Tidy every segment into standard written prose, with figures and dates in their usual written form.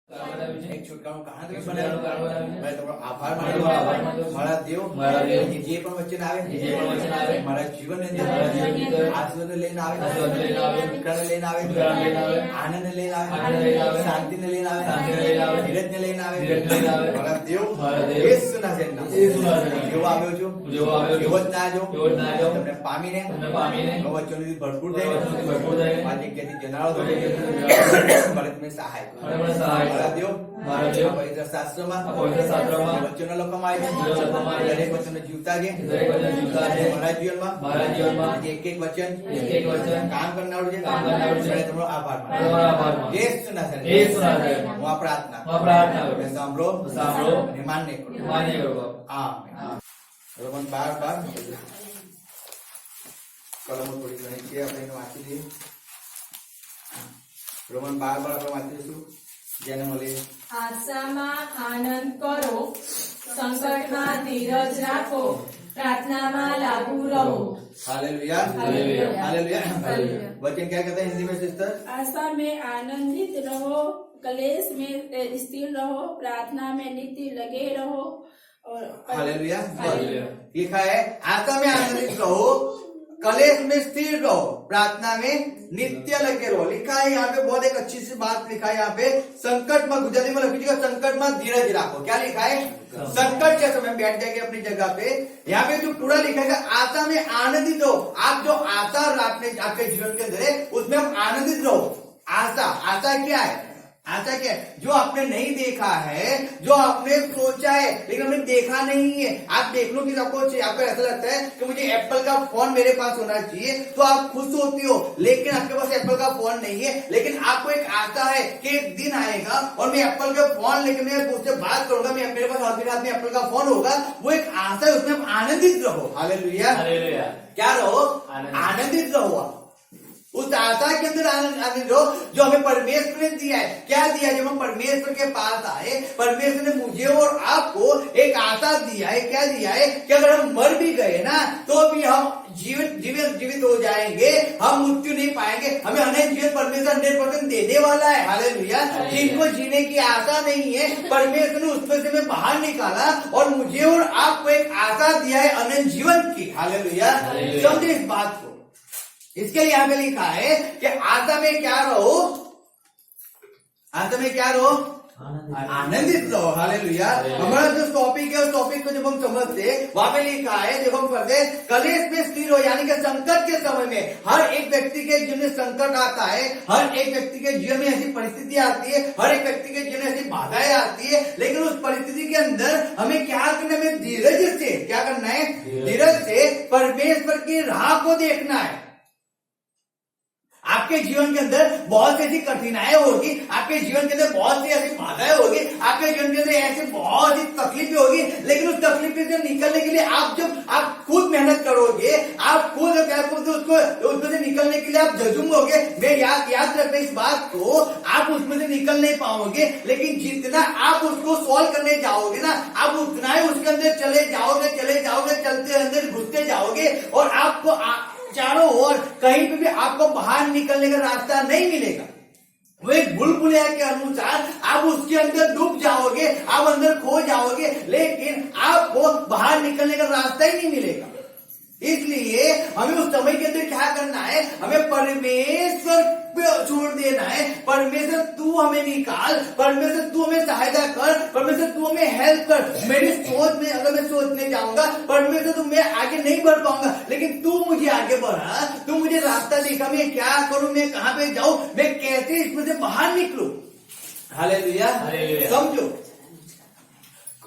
એક છોકરાનું કહાણ તમે બનાવ્યું ભાઈ તમારો આભાર માનો મારા દેવ જે પણ વચન આવે મારા જીવનની અંદર આશીર્વાદ લઈને આવે વિકાસ લઈને આવે આનંદ લઈને આવે શાંતિને લઈને આવે ધીરજને લઈને આવે મારા દેવ યેસુના નામમાં જેવો આવ્યો છું એવો જ ના જો તમને પામીને વચનોથી ભરપૂર થઈને મારી જગ્યાથી જનારો મને તમે સહાય મારા દેવ પવિત્ર શાસ્ત્રમાં વચનો લખવામાં આવે દરેક વચનો જીવતા છે મારા જીવનમાં એક એક વચન કામ કરનારું છે તમારો આભાર માનું યેસુના નામમાં હું આ પ્રાર્થના સાંભળો અને માન્ય કરો આમેન. રોમન 12:12 કલમો થોડી ઘણી છે આપણે એને વાંચી લઈએ. રોમન 12:12 આપણે વાંચી લઈશું. જેને મળે આશામાં આનંદ કરો, સંકટમાં ધીરજ રાખો, प्रार्थना लागू रहो. Hallelujah hallelujah. वचन क्या कहता है हिंदी में सिस्टर? आशा में आनंदित रहो, कलेश में स्थिर रहो, प्रार्थना में नित्य लगे रहो. और हालेलुया. लिखा है आशा में आनंदित रहो, कलेश में स्थिर रहो, प्रार्थना में नित्य लगे रहो. लिखा है यहाँ पे बहुत एक अच्छी सी बात लिखा है. यहाँ पे संकट में गुजरने में लिखिएगा संकट में धीरज रखो. क्या लिखा है? संकट के समय बैठ जाएंगे अपनी जगह पे. यहाँ पे जो पूरा लिखा है आशा में आनंदित हो. आप जो आशा आपने आपके जीवन के अंदर है उसमें हम आनंदित रहो. आशा क्या है? आशा क्या है? जो आपने नहीं देखा है, जो आपने सोचा है लेकिन हमने देखा नहीं है. आप देख लो कि आपको ऐसा लगता है कि मुझे एप्पल का फोन मेरे पास होना चाहिए तो आप खुश होती हो, लेकिन आपके पास एप्पल का फोन नहीं है. लेकिन आपको एक आशा है कि एक दिन आएगा और मैं एप्पल का फोन लेकर मैं उससे बात करूंगा, मेरे पास हर दिन हाथ में एप्पल का फोन होगा. वो एक आशा है, उसमें हम आनंदित रहो. हालेलुया. क्या रहो? आनंदित रहो. उस आशा के अंदर आनंद रहो जो हमें परमेश्वर ने दिया है. क्या दिया है? जब हम परमेश्वर के पास आए, परमेश्वर ने मुझे और आपको एक आशा दिया है. क्या दिया है? कि अगर हम मर भी गए ना तो भी हम जीवित हो जाएंगे, हम मृत्यु नहीं पाएंगे. हमें अनंत जीवन परमेश्वर 100% देने वाला है. हालेलुया. जिनको जीने की आशा नहीं है परमेश्वर ने उसमें से मैं बाहर निकाला और मुझे और आपको एक आशा दिया है अनंत जीवन की. हालेलुया. समझे इस बात को. इसके लिए यहाँ पे लिखा है कि आशा में क्या रहो? आशा में क्या रहो? आनंदित रहो. हालेलुया. हमारा जो टॉपिक है उस टॉपिक को जब हम समझते वहां पे लिखा है, जब हम पढ़ते कलेश में स्थिर हो, यानी कि संकट के समय में हर एक व्यक्ति के जीवन में संकट आता है, हर एक व्यक्ति के जीवन में ऐसी परिस्थिति आती है, हर एक व्यक्ति के जीवन में ऐसी बाधाएं आती है. लेकिन उस परिस्थिति के अंदर हमें क्या करना है? धीरज से. क्या करना है? धीरज से परमेश्वर की राह को देखना है. आपके जीवन के अंदर बहुत सी ऐसी कठिनाइयां होगी, आपके जीवन के अंदर बहुत सी ऐसी बाधाएं होगी, आपके जीवन के अंदर ऐसी बहुत सी तकलीफें होगी. लेकिन उस तकलीफ से निकलने के लिए आप खुद मेहनत करोगे, आप खुद उसमें से निकलने के लिए आप झुंझुओगे. मैं याद रखना इस बात को. आप उसमें से निकल नहीं पाओगे, लेकिन जितना आप उसको सॉल्व करने जाओगे ना, आप उतना ही उसके अंदर चले जाओगे, चलते अंदर घुसते जाओगे और आपको चारों ओर कहीं पे भी आपको बाहर निकलने का रास्ता नहीं मिलेगा. वो एक बुलबुलिया के अनुसार आप उसके अंदर डूब जाओगे, आप अंदर खो जाओगे, लेकिन आपको बाहर निकलने का रास्ता ही नहीं मिलेगा. इसलिए हमें उस समय के अंदर क्या करना है? हमें परमेश्वर पे छोड़ देना है. परमेश्वर तू हमें निकाल, परमेश्वर तू हमें सहायता कर, परमेश्वर तू हमें हेल्प कर. मेरी सोच में अगर मैं सोचने जाऊंगा परमेश्वर तो मैं आगे नहीं बढ़ पाऊंगा, लेकिन तू मुझे आगे बढ़ा, तू मुझे रास्ता दिखा. मैं क्या करूं, मैं कहां पे जाऊं, मैं कैसे इसमें से बाहर निकलूं. हालेलुया. समझो,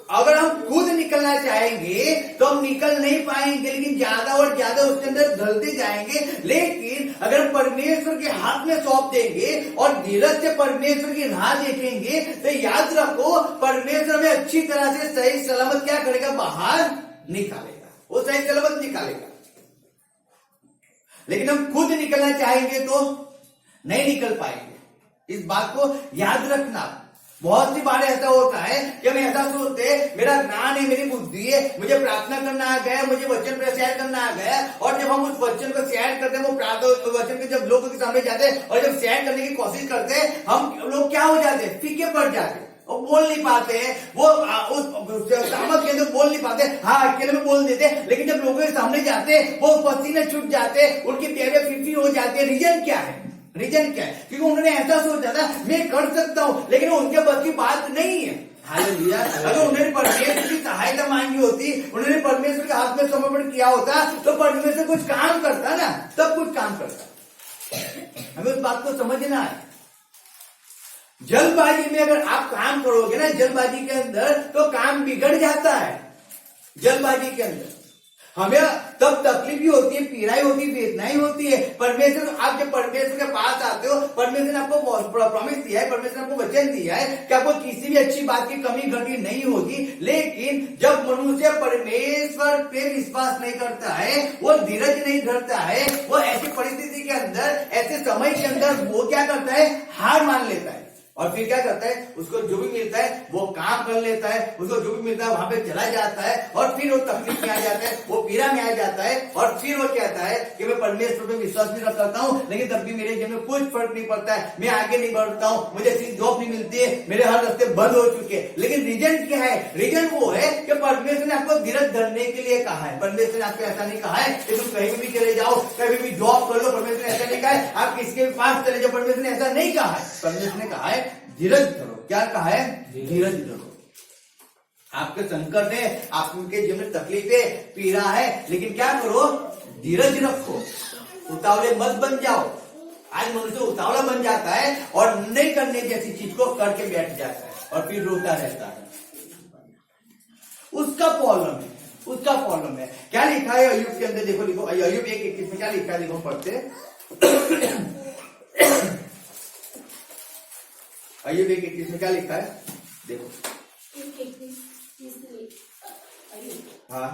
अगर हम खुद निकलना चाहेंगे तो हम निकल नहीं पाएंगे, लेकिन ज्यादा और ज्यादा उसके अंदर ढलते जाएंगे. लेकिन अगर हम परमेश्वर के हाथ में सौंप देंगे और धीरज से परमेश्वर की राह देखेंगे तो याद रखो परमेश्वर हमें अच्छी तरह से सही सलामत क्या करेगा? बाहर निकालेगा. वो सही सलामत निकालेगा. लेकिन हम खुद निकलना चाहेंगे तो नहीं निकल पाएंगे. इस बात को याद रखना. बहुत सी बार ऐसा होता है कि हम ऐसा सोचते हैं मेरा ज्ञान है, मेरी बुद्धि है, मुझे प्रार्थना करना आ गया, मुझे वचन पर शेयर करना आ गया, और जब हम उस वचन को शेयर करते हैं, वो वचन के जब लोगों के सामने जाते हैं और जब शेयर करने की कोशिश करते हैं, हम लोग क्या हो जाते हैं, फीके पड़ जाते हैं और बोल नहीं पाते हैं, वो उस सामक के अंदर बोल नहीं पाते, हाँ अकेले में बोल देते, लेकिन जब लोगों के सामने जाते वो पसीने छूट जाते, उनकी पेड़े फिरफिर हो जाती है। रीजन क्या है? रीजन क्या है? क्योंकि उन्होंने ऐसा सोचा था मैं कर सकता हूं, लेकिन उनके बस की बात नहीं है। हालेलुया। अगर उन्होंने परमेश्वर की सहायता मांगी होती, उन्होंने परमेश्वर के हाथ में समर्पण किया होता, तो परमेश्वर कुछ काम करता ना, तब कुछ काम करता। हमें उस बात को समझना है। जल्दबाजी में अगर आप काम करोगे ना, जल्दबाजी के अंदर, तो काम बिगड़ जाता है। जल्दबाजी के अंदर हमें तब तकलीफ भी होती है, पीड़ाई होती है, वेदनाएं होती है। परमेश्वर, आप जब परमेश्वर के पास आते हो, परमेश्वर ने आपको प्रॉमिस दिया है, परमेश्वर ने आपको वचन दिया है कि आपको किसी भी अच्छी बात की कमी घटी नहीं होगी। लेकिन जब मनुष्य परमेश्वर पे विश्वास नहीं करता है, वो धीरज नहीं धरता है, वो ऐसी परिस्थिति के अंदर, ऐसे समय के अंदर वो क्या करता है, हार मान लेता है। और फिर क्या करता है, उसको जो भी मिलता है वो काम कर लेता है, उसको जो भी मिलता है वहां पे चला जाता है, और फिर वो तकलीफ में आ जाता है, वो पीड़ा में आ जाता है, और फिर वो कहता है कि मैं परमेश्वर पे विश्वास भी करता हूँ, लेकिन तब भी मेरे जीवन में कुछ फर्क नहीं पड़ता है, मैं आगे नहीं बढ़ता हूँ, मुझे ऐसी जॉब नहीं मिलती है, मेरे हर रास्ते बंद हो चुके हैं। लेकिन रीजन क्या है? रीजन वो है कि परमेश्वर ने आपको धीरज धरने के लिए कहा है। परमेश्वर ने आपको ऐसा नहीं कहा है कि तुम कहीं भी चले जाओ, कहीं भी जॉब कर लो। परमेश्वर ने ऐसा नहीं कहा है आप किसके पास चले जाओ। परमेश्वर ने ऐसा नहीं कहा है। परमेश्वर ने कहा है धीरज धरो। क्या कहा है? धीरज धरो। आपके संकट है, आपके जीवन में तकलीफ है, पीड़ा है, लेकिन क्या करो? धीरज रखो, उतावले मत बन जाओ। आज मनुष्य उतावला बन जाता है और नहीं करने जैसी चीज को करके बैठ जाता है और फिर रोता रहता है। उसका प्रॉब्लम है, उसका प्रॉब्लम है। क्या लिखा है अय्यूब के अंदर? देखो, लिखो अय्यूब 1:21 में क्या लिखा है, देखो पढ़ते हैं। अय्यूब 1:21 में क्या लिखा है, देखो। हाँ,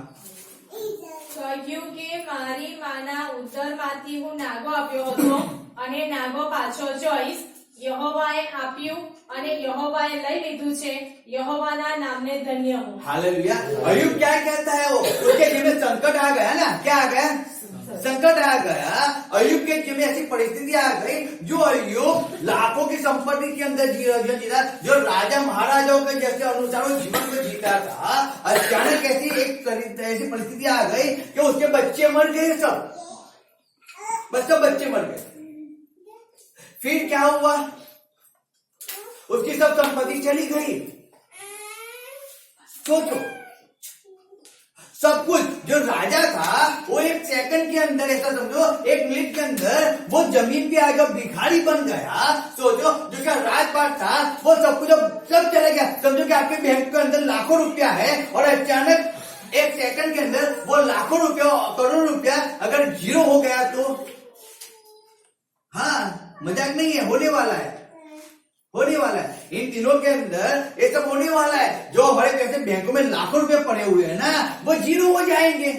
કહ્યું કે મારી માના ઉત્તરમાંથી હું નાગો આપ્યો હતો અને નાગો પાછો જોઈશ। यहोवाए આપ્યું અને यहोवाए લઈ લીધું છે। यहोवाના નામને ધન્ય હો। हालेलुया। अय्यूब क्या कहता है? वो उसके जीवन में संकट आ गया ना, क्या आ गया? संकट आ गया। अय्यूब के जीवन में ऐसी परिस्थिति आ गई जो अय्यूब लाखों की संपत्ति के अंदर जीता, जो राजा महाराजाओं के जैसे अनुसार वो जीवन को जीता था। अचानक ऐसी परिस्थिति आ गई कि उसके बच्चे मर गए, सब बच्चे मर गए। फिर क्या हुआ? उसकी सब संपत्ति चली गई। सोचो, सब कुछ जो राजा था वो एक सेकंड के अंदर, ऐसा समझो एक मिनट के अंदर वो जमीन पे आकर भिखारी बन गया। सोचो, जो क्या राजपाट था वो सब कुछ सब चला गया। समझो कि आपके बैंक के अंदर लाखों रुपया है और अचानक एक सेकंड के अंदर वो लाखों रुपया, करोड़ रुपया अगर जीरो हो गया तो, हाँ मजाक नहीं है, होने वाला है, होने वाला है। इन दिनों के अंदर ये सब होने वाला है। जो हमारे पैसे बैंकों में लाखों रुपए पड़े हुए हैं ना, वो जीरो हो जाएंगे।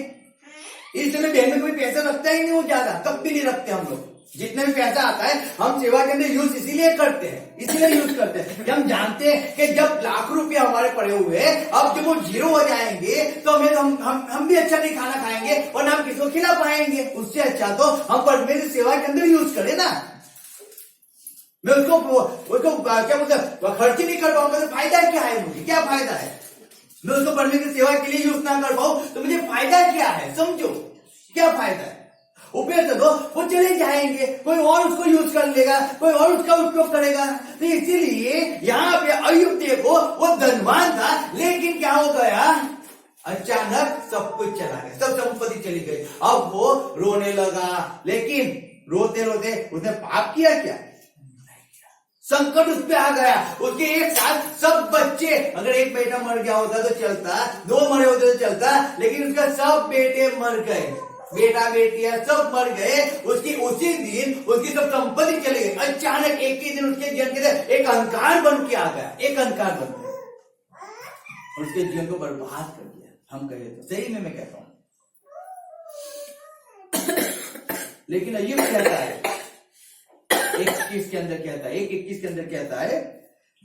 इस समय बैंक में कोई पैसा रखता ही नहीं हो, ज्यादा कब भी नहीं रखते हम लोग। जितना भी पैसा आता है हम सेवा के अंदर यूज इसीलिए करते हैं, इसीलिए यूज करते हैं कि हम जानते हैं कि जब लाख रुपया हमारे पड़े हुए हैं, अब जब वो जीरो हो जाएंगे तो हम भी अच्छा नहीं खाना खाएंगे और ना हम किसी को खिला पाएंगे। उससे अच्छा तो हम परमेश्वर सेवा के अंदर यूज करें ना। मैं उसको क्या बोलते खर्च नहीं कर पाऊंगा तो फायदा क्या है? मुझे क्या फायदा है? मैं उसको परमेश्वर सेवा के लिए यूज ना कर पाऊं तो मुझे फायदा क्या है? समझो क्या फायदा है? उपयोग दो, वो चले जाएंगे, कोई और उसको यूज कर लेगा, कोई और उसका उपयोग करेगा। तो इसीलिए यहाँ पे अय्यूब देखो, वो धनवान था, लेकिन क्या हो गया? अचानक सब कुछ चला गया, सब संपत्ति चली गई। अब वो रोने लगा, लेकिन रोते रोते उसने पाप किया क्या? संकट उस पे आ गया। उसके एक साथ सब बच्चे, अगर एक बेटा मर गया होता तो चलता, दो मरे होते तो चलता, लेकिन उसका सब बेटे मर गए, बेटा बेटियां सब मर गए। उसकी उसी दिन उसकी सब संपत्ति चली गई। अचानक एक ही दिन उसके जीवन के अंदर एक अहंकार बन के आ गया, एक अहंकार बन गया, उसके जीवन को बर्बाद कर दिया। हम कहे तो सही में मैं कहता हूं। लेकिन अय्यूब कहता है 1:21 के अंदर कहता है, 1:21 के अंदर कहता है,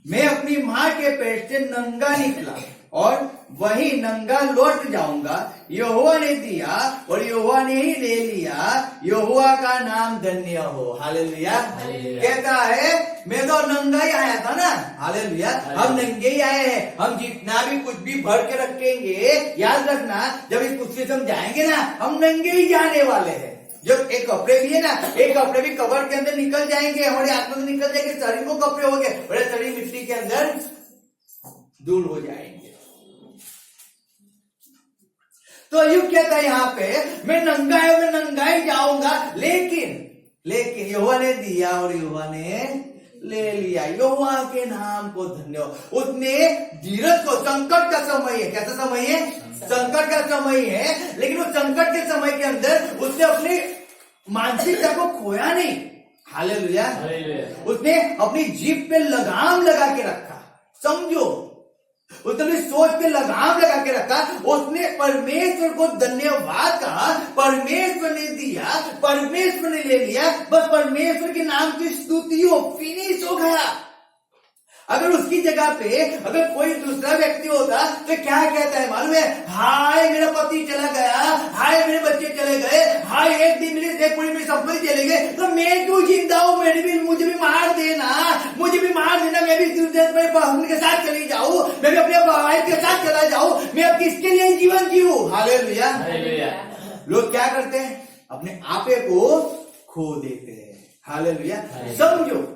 मैं अपनी माँ के पेट से नंगा निकला और वही नंगा लौट जाऊंगा। यहोवा ने दिया और यहोवा ने ही ले लिया, यहोवा का नाम धन्य हो। हालेलुया। कहता है मैं तो नंगा ही आया था ना। हालेलुया। हम नंगे ही आए हैं। हम जितना भी कुछ भी भर के रखेंगे, याद रखना जब इस कुछ से हम जाएंगे ना, हम नंगे ही जाने वाले हैं। जब एक कपड़े भी है ना, एक कपड़े भी कवर के अंदर निकल जाएंगे, हमारे आत्मा से निकल जाएंगे, शरीर को कपड़े हो गए, बड़े शरीर मिट्टी के अंदर दूर हो जाएंगे। तो अय्यूब कहता है यहाँ पे मैं नंगा है, मैं नंगा ही जाऊंगा, लेकिन यहोवा ने दिया और यहोवा ने ले लिया। यहोवा के नाम को धन्य हो। उसने धीरज को, संकट का समय है, कैसा समय है? संकट का समय है, लेकिन उस संकट के समय के अंदर उसने अपनी मानसिकता को खोया नहीं। हालेलुया। उसने अपनी जीभ पे लगाम लगा के रखा। समझो, उसने अपनी सोच पे लगाम लगा के रखा। उसने परमेश्वर को धन्यवाद कहा, परमेश्वर ने दिया, परमेश्वर ने ले लिया, बस परमेश्वर के नाम की स्तुति हो, फिनिश हो गया। अगर उसकी जगह पे अगर कोई दूसरा व्यक्ति होता तो क्या कहता है मालूम है? हाय मेरा पति चला गया, हाय मेरे बच्चे चले गए, हाय एक दिन मेरे पूरी मेरी संपत्ति चले गए, तो मैं क्यों जिंदा हूं? मुझे भी मार देना, मुझे भी मार देना, मैं भी हस्बैंड के साथ चली जाऊं, मैं भी अपने वाइफ के साथ चला जाऊं, मैं अब किसके लिए जीवन जीऊं? हालेलुया। लोग क्या करते हैं? अपने आपे को खो देते हैं। हालेलुया। समझो,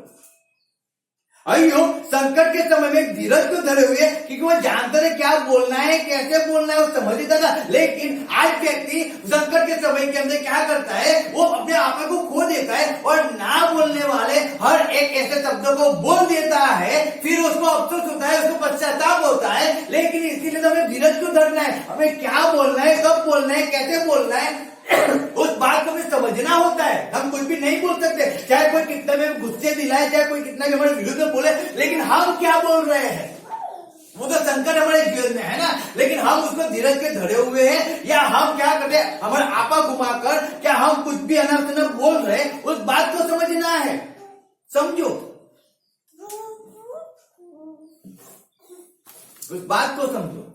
अय्यूब संकट के समय में धीरज को धरे हुए, क्योंकि वो जानता है क्या बोलना है, कैसे बोलना है, वो समझता था। लेकिन आज व्यक्ति संकट के समय के अंदर क्या करता है? वो अपने आप को खो देता है और ना बोलने वाले हर एक ऐसे शब्दों को बोल देता है, फिर उसको अफसोस होता है, उसको पश्चाताप होता है। लेकिन इसीलिए तो हमें धीरज को धरना है, हमें क्या बोलना है, कब बोलना है, कैसे बोलना है, उस बात को भी समझना होता है। हम कुछ भी नहीं बोल सकते, चाहे कोई कितना भी गुस्से दिलाए, चाहे कोई कितना भी हमारे विरुद्ध में बोले, लेकिन हम क्या बोल रहे हैं? वो तो संकट हमारे जीवन में है ना, लेकिन हम उसको धीरज के धरे हुए हैं, या हम क्या करते हैं? हमारा आपा घुमाकर क्या हम कुछ भी अनर्थ बोल रहे हैं? उस बात को समझना है। समझो, उस बात को समझो।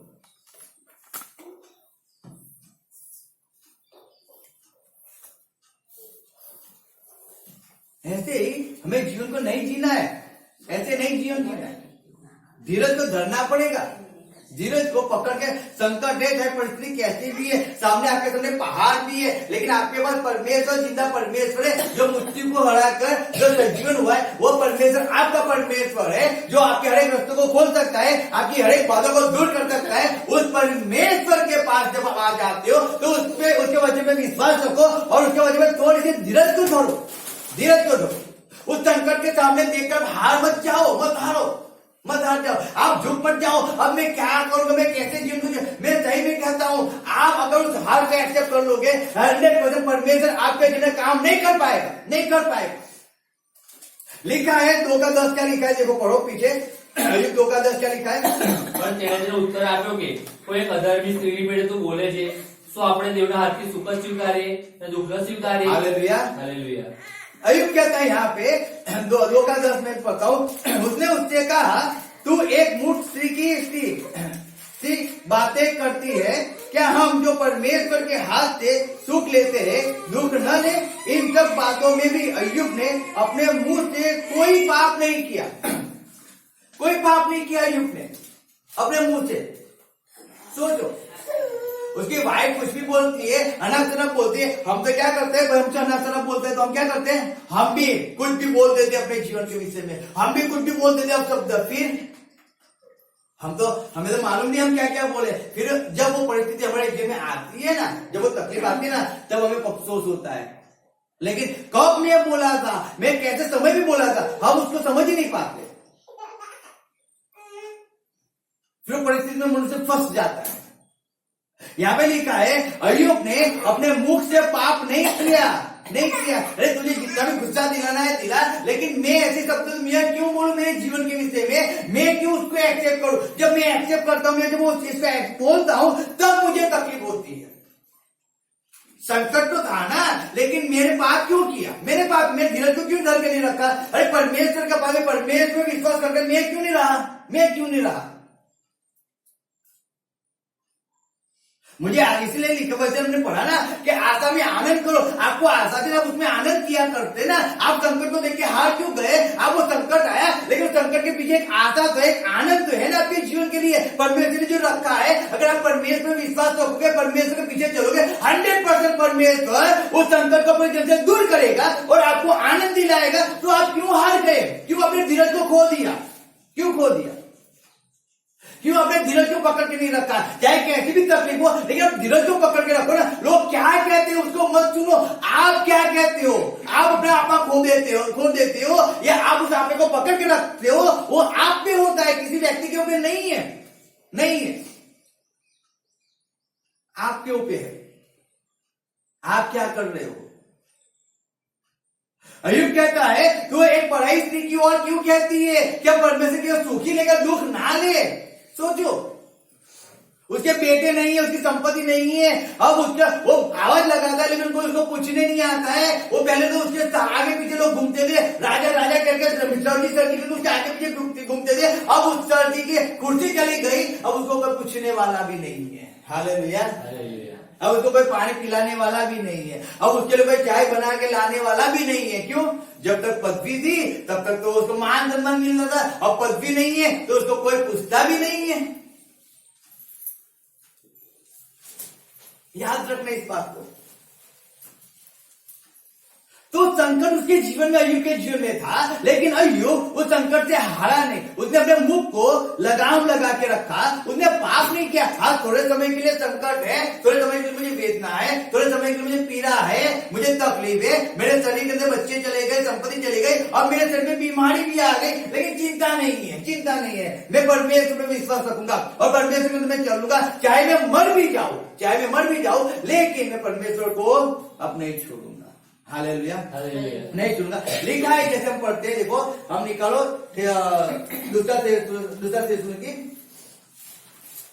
ऐसे ही हमें जीवन को नहीं जीना है, ऐसे नहीं जीवन जीना है। धीरज को धरना पड़ेगा, धीरज को पकड़ के। संकट है, चाहे परिस्थिति कैसी भी है, सामने आपके सामने पहाड़ भी है, लेकिन आपके पास परमेश्वर, जिंदा परमेश्वर है, जो मृत्यु को हराकर जो सजीवन हुआ है, वो परमेश्वर आपका परमेश्वर है, जो आपके हर एक रास्तों को खोल सकता है, आपकी हर एक बातों को दूर कर सकता है। उस परमेश्वर के पास जब आप आ जाते हो तो उसके वजह में विश्वास रखो और उसके वजह में थोड़ी सी धीरज को धरो, धीरज को धरो। उस संकट के सामने देखकर हार मत जाओ, मत हार जाओ, आप झुक मत जाओ। अब मैं क्या करूंगा, मैं कैसे जीऊंगा? मैं सही में कहता हूं, आप अगर उस हार को एक्सेप्ट कर लोगे, 100% परमेश्वर आपके जीवन काम नहीं कर पाएगा, नहीं कर पाएगा। लिखा है 2:10 क्या लिखा है? देखो, पढ़ो पीछे, 2:10 क्या लिखा है? પણ તેને જે ઉત્તર આપ્યો કે કોઈ એક અધર્મી સ્ત્રીની પેટે તું બોલે છે, શું આપણે દેવના હાથથી સુખ જ સ્વીકારીએ ને દુઃખ ન સ્વીકારીએ? हालेलुया। હાલેલુયા। अय्यूब कहता है यहाँ पे 2:10 में बताओ, उसने उससे कहा तू एक मूर्ख स्त्री की बातें करती है, क्या हम जो परमेश्वर के हाथ से सुख लेते हैं दुख न ले? इन सब बातों में भी अय्यूब ने अपने मुंह से कोई पाप नहीं किया, कोई पाप नहीं किया अय्यूब ने अपने मुंह से। सोचो, उसकी वाइफ कुछ भी बोलती है, अनासना बोलती है, हम तो क्या करते हैं? हमसे अनासना बोलते हैं तो हम क्या करते हैं? हम भी कुछ भी बोल देते हैं अपने जीवन के विषय में, हम भी कुछ भी बोल देते हैं अब शब्द। फिर हमें तो मालूम नहीं हम क्या क्या बोले। फिर जब वो परिस्थिति हमारे जीवन में आती है ना, जब वो तकलीफ आती है ना, तब हमें अफसोस होता है। लेकिन कब मैं बोला था, मैं कैसे समय भी बोला था, हम उसको समझ ही नहीं पाते। फिर परिस्थिति में मनुष्य फंस जाता है। यहाँ पे लिखा है अय्यूब ने अपने मुख से पाप नहीं किया। अरे तुझे जितना भी गुस्सा दिलाना है दिला, लेकिन मैं ऐसे शब्द मैं क्यों बोलूं मेरे जीवन के विषय में? मैं क्यों उसको एक्सेप्ट करूं? जब मैं एक्सेप्ट करता हूं, जब वो चीज को बोलता हूं, तब मुझे तकलीफ होती है। संकट तो था ना, लेकिन मेरे पाप क्यों किया? मेरे धीरज को क्यों धर के नहीं रखा? अरे परमेश्वर का पाप, परमेश्वर विश्वास करके मैं क्यों नहीं रहा। मुझे इसलिए लिखा वचन हमने पढ़ा ना कि आशा में आनंद करो। आपको आशा थी, आप उसमें आनंद किया करते ना। आप संकट को देख के हार क्यों गए? आप वो संकट आया, लेकिन उस संकट के पीछे एक आशा तो एक आनंद तो है ना आपके जीवन के लिए। परमेश्वर ने जो रखा है, अगर आप परमेश्वर में विश्वास रखोगे, परमेश्वर के पीछे चलोगे, 100% परमेश्वर उस संकट को अपने जीवन से दूर करेगा और आपको आनंद दिलाएगा। तो आप क्यों हार गए? क्यों अपने धीरज को खो दिया? क्यों अपने धीरज को पकड़ के नहीं रखा? चाहे कैसी भी तकलीफ हो, लेकिन आप धीरज को पकड़ के रखो ना। लोग क्या कहते हैं उसको मत सुनो, आप क्या कहते हो। आप अपने आपा खो देते हो या आप उस आपे को पकड़ के रखते हो, वो आप पे होता है, किसी व्यक्ति के ऊपर नहीं है, आपके ऊपर है। आप क्या कर रहे हो? अय्यूब कहता है तू एक पराई स्त्री की ओर क्यों कहती है? क्या परमेश्वर की सुखी लेकर दुख ना ले? सोचो, उसके बेटे नहीं है, उसकी संपत्ति नहीं है, अब उसका वो आवाज लगाता है लेकिन कोई उसको पूछने नहीं आता है। वो पहले तो उसके आगे पीछे लोग घूमते थे, राजा करके सर्दी उसके आगे पीछे घूमते थे। अब उस सर्दी की कुर्सी चली गई, अब उसको कोई पूछने वाला भी नहीं है। हालेलुया। अब उसको कोई पानी पिलाने वाला भी नहीं है, अब उसके लिए कोई चाय बना के लाने वाला भी नहीं है। क्यों? जब तक पदवी थी तब तक तो उसको मान सम्मान मिल रहा था, अब पदवी नहीं है तो उसको कोई पूछता भी नहीं है। याद रखना इस बात को। तो संकट उसके जीवन में, अय्यूब के जीवन में था, लेकिन अय्यूब उस संकट से हारा नहीं। उसने अपने मुख को लगाम लगा के रखा, उसने पाप नहीं किया। हाँ, थोड़े समय के लिए संकट है, थोड़े समय के लिए मुझे वेदना है, थोड़े समय के लिए मुझे पीड़ा है, मुझे तकलीफ है, मेरे शरीर के अंदर बच्चे चले गए, संपत्ति चली गई, और मेरे शरीर में बीमारी भी आ गई, लेकिन चिंता नहीं है। मैं परमेश्वर में विश्वास रखूंगा और परमेश्वर में मैं चलूंगा, चाहे मैं मर भी जाऊं, लेकिन मैं परमेश्वर को अब नहीं छोड़ूंगा। हालेलुया। नहीं सुनना। लिखा है, जैसे हम पढ़ते हैं, देखो हम निकालो दूसरा थिस्सलुनीकी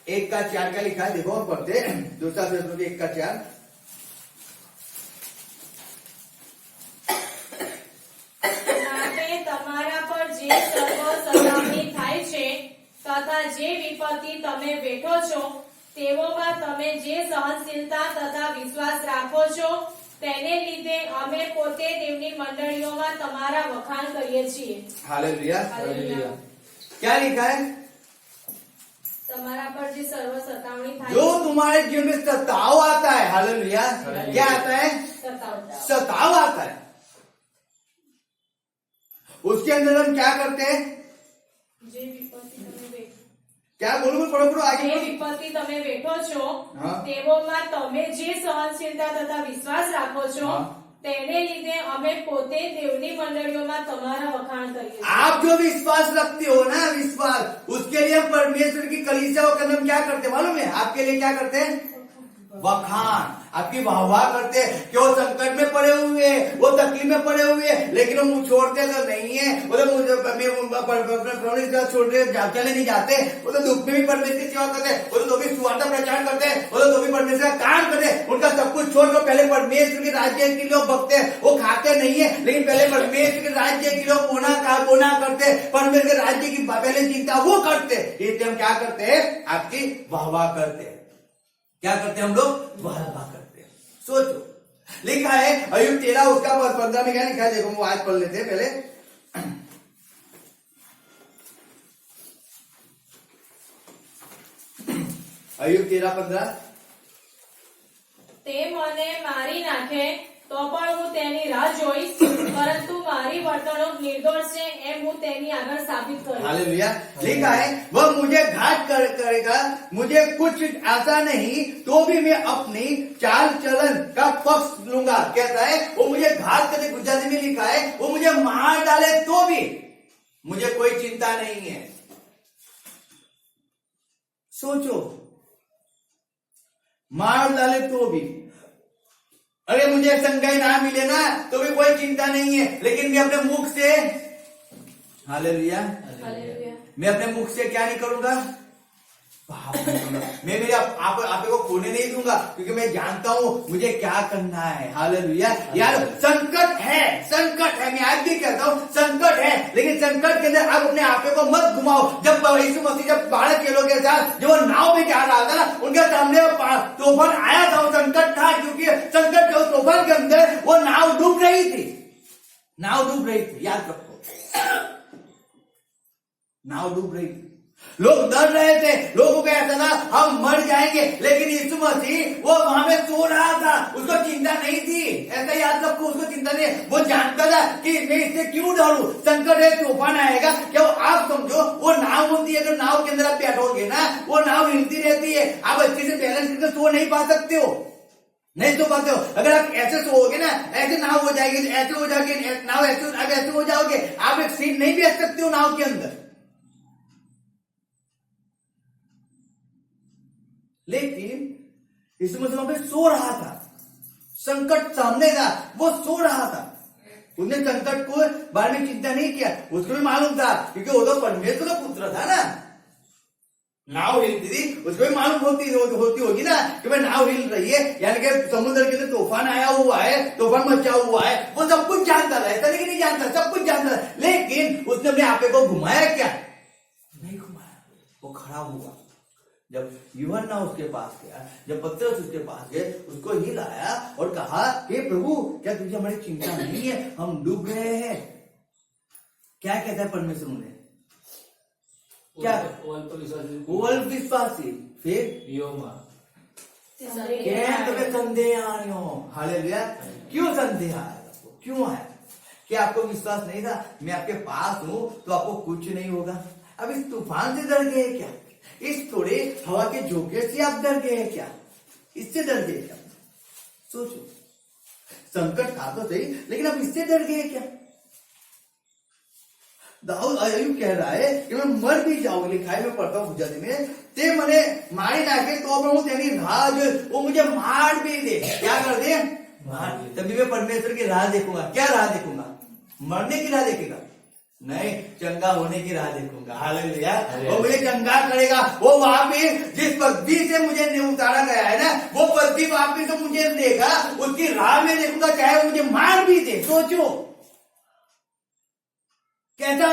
1:4 का लिखा है। देखो हम पढ़ते हैं दूसरा थिस्सलुनीकी 1:4। તમારા પર જે સર્વ સતાવણી થાય છે તથા જે વિપત્તિ તમે વેઠો છો તેઓમાં તમે જે સહનશીલતા તથા વિશ્વાસ રાખો છો તેને લીધે અમે પોતે દેવની મંડળીઓમાં તમારા વખાણ કરીએ છીએ। हालेलुया। क्या लिखा है? તમારા પર જે સર્વ સતાવણી થાય जो तुम्हारे जीवन में सताव आता है, हालेलुया, क्या आता है? सताव आता है। उसके अंदर हम क्या करते हैं? જે વિપત્તિ તમે વેઠો क्या बोलूं? पढ़ो आगे જે बोलो। વિપત્તિ તમે વેઠો છો હા। તેઓમાં તમે જે સહનશીલતા તથા વિશ્વાસ રાખો છો હા। તેને લીધે અમે પોતે દેવની મંડળીઓમાં તમારા વખાણ કરીએ છીએ। आप जो विश्वास रखते हो ना, विश्वास, उसके लिए हम परमेश्वर की कलीसियाओं के अंदर क्या करते हैं मालूम है? आपके लिए क्या करते हैं? वखान, आपकी वाहवाह करते हैं। क्यों? संकट में पड़े हुए, वो तकलीफ में पड़े हुए, लेकिन वो छोड़ते तो नहीं है। वो तो मुझे छोड़ चले नहीं जाते, वो तो दुख में भी परमेश्वर की सेवा करते, वो तो भी सुवार्ता प्रचार करते, वो तो भी परमेश्वर का काम करते। उनका सब कुछ छोड़कर पहले परमेश्वर के राज्य के लिए भगते हैं। वो खाते नहीं है, लेकिन पहले परमेश्वर के राज्य के लिए बोना करते, परमेश्वर के राज्य की पहले चिंता वो करते। इसलिए हम क्या करते हैं? आपकी वाहवाह करते हैं। क्या करते हैं हम लोग? वाहवाह करते हैं। सोचो, लिखा है अय्यूब 13 उसका 15 में क्या लिखा है? देखो, वो आज पढ़ लेते हैं पहले। अय्यूब 13:15। તે મને મારી નાખે તો પણ હું તેની રાહ જોઈશ, પરંતુ મારી વર્તણૂક નિર્દોષ છે એમ હું તેની આગળ સાબિત કરીશ। हालेलुया। लिखा है वह मुझे घात करेगा, मुझे कुछ आशा नहीं तो भी मैं अपनी चाल चलन का पक्ष लूंगा। कहता है वो मुझे घात करके, गुजराती में लिखा है वो मुझे मार डाले तो भी मुझे कोई चिंता नहीं है। सोचो, मार डाले तो भी, अरे मुझे संज्ञा ना मिले ना तो भी कोई चिंता नहीं है, लेकिन मैं अपने मुख से, हालेलुया, हालेलुया। मैं अपने मुख से क्या नहीं करूंगा? पाप नहीं करूंगा। मैं मेरे आप को खोने नहीं दूंगा, क्योंकि मैं जानता हूँ मुझे क्या करना है। हालेलुया। यार संकट है, मैं आज भी कहता हूँ संकट है, लेकिन संकट के अंदर आप अपने आप को मत घुमाओ। जब यीशु मसीह जब 12 चेलों के साथ जब वो नाव में जा रहा था ना, उनके सामने तूफान आया था, वो संकट था, क्योंकि संकट के तूफान के अंदर वो नाव डूब रही थी, याद रखो, नाव डूब रही थी। लोग डर रहे थे, लोगों को ऐसा था हम मर जाएंगे, लेकिन यीशु मसीह वो वहां पे सो रहा था, उसको चिंता नहीं थी। ऐसा याद रखो, उसको चिंता नहीं, वो जानता था कि मैं इससे क्यों डरूं, संकट है, तूफान आएगा। क्या आप समझो, वो नाव होती है, अगर नाव के अंदर आप बैठोगे ना, वो नाव हिलती रहती है, आप अच्छे से बैलेंस करके सो नहीं पा सकते हो, नहीं सो पाते हो। अगर आप ऐसे सोओगे ना, ऐसे नाव हो जाएगी, ऐसे हो जाएगी नाव, ऐसे हो जाओगे, आप एक सीट नहीं बैठ सकते हो नाव के अंदर। लेकिन यीशु मसीह वहां पे सो रहा था, संकट सामने था, वो सो रहा था। उसने संकट को बारे में चिंता नहीं किया, उसको भी मालूम था, क्योंकि वो तो परमेश्वर का पुत्र था ना। नाव हिलती थी, उसको भी मालूम होती होगी ना कि भाई नाव हिल रही है, यानी कि समुद्र के अंदर तूफान आया हुआ है, तूफान मचा हुआ है, वो सब कुछ जानता था। ऐसा नहीं कि नहीं जानता, सब कुछ जानता था, लेकिन उसने अपने आपे को घुमाया क्या? नहीं घुमाया, वो खड़ा हुआ। जब यूहन्ना उसके पास गया, जब पतरस उसके पास गए, उसको हिलाया और कहा, हे प्रभु, क्या तुझे हमारी चिंता नहीं है, हम डूब रहे हैं। क्या कहता है परमेश्वर उन्हें? क्या? अल्प विश्वासी। फिर संदेह आयो। हालेलुया। क्यों संदेह आया? क्यों है? क्या आपको विश्वास नहीं था मैं आपके पास हूं तो आपको कुछ नहीं होगा? अब इस तूफान से डर गए क्या? इस थोड़े हवा के झोंके से आप डर गए क्या? इससे डर गए क्या? सोचो, संकट था तो सही, लेकिन अब इससे डर गए क्या? दाऊद अय्यूब कह रहा है कि मैं मर भी जाऊंगा, लिखा है, मैं पढ़ता हूँ गुजराती में, ते मने मारी नाखे तो मैं तेरी राह जो वो मुझे मार भी दे। क्या कर दे? मार दे। तभी मैं परमेश्वर की राह देखूंगा। क्या राह देखूंगा? मरने की राह देखेगा? नहीं, चंगा होने की राह देखूंगा। हालेलुया। वो मुझे चंगा करेगा। वो वहां पे जिस पदवी से मुझे उतारा गया है ना, वो पदवी वापिस तो मुझे देगा, उसकी राह में देखूंगा, चाहे मुझे मार भी दे। सोचो कैसा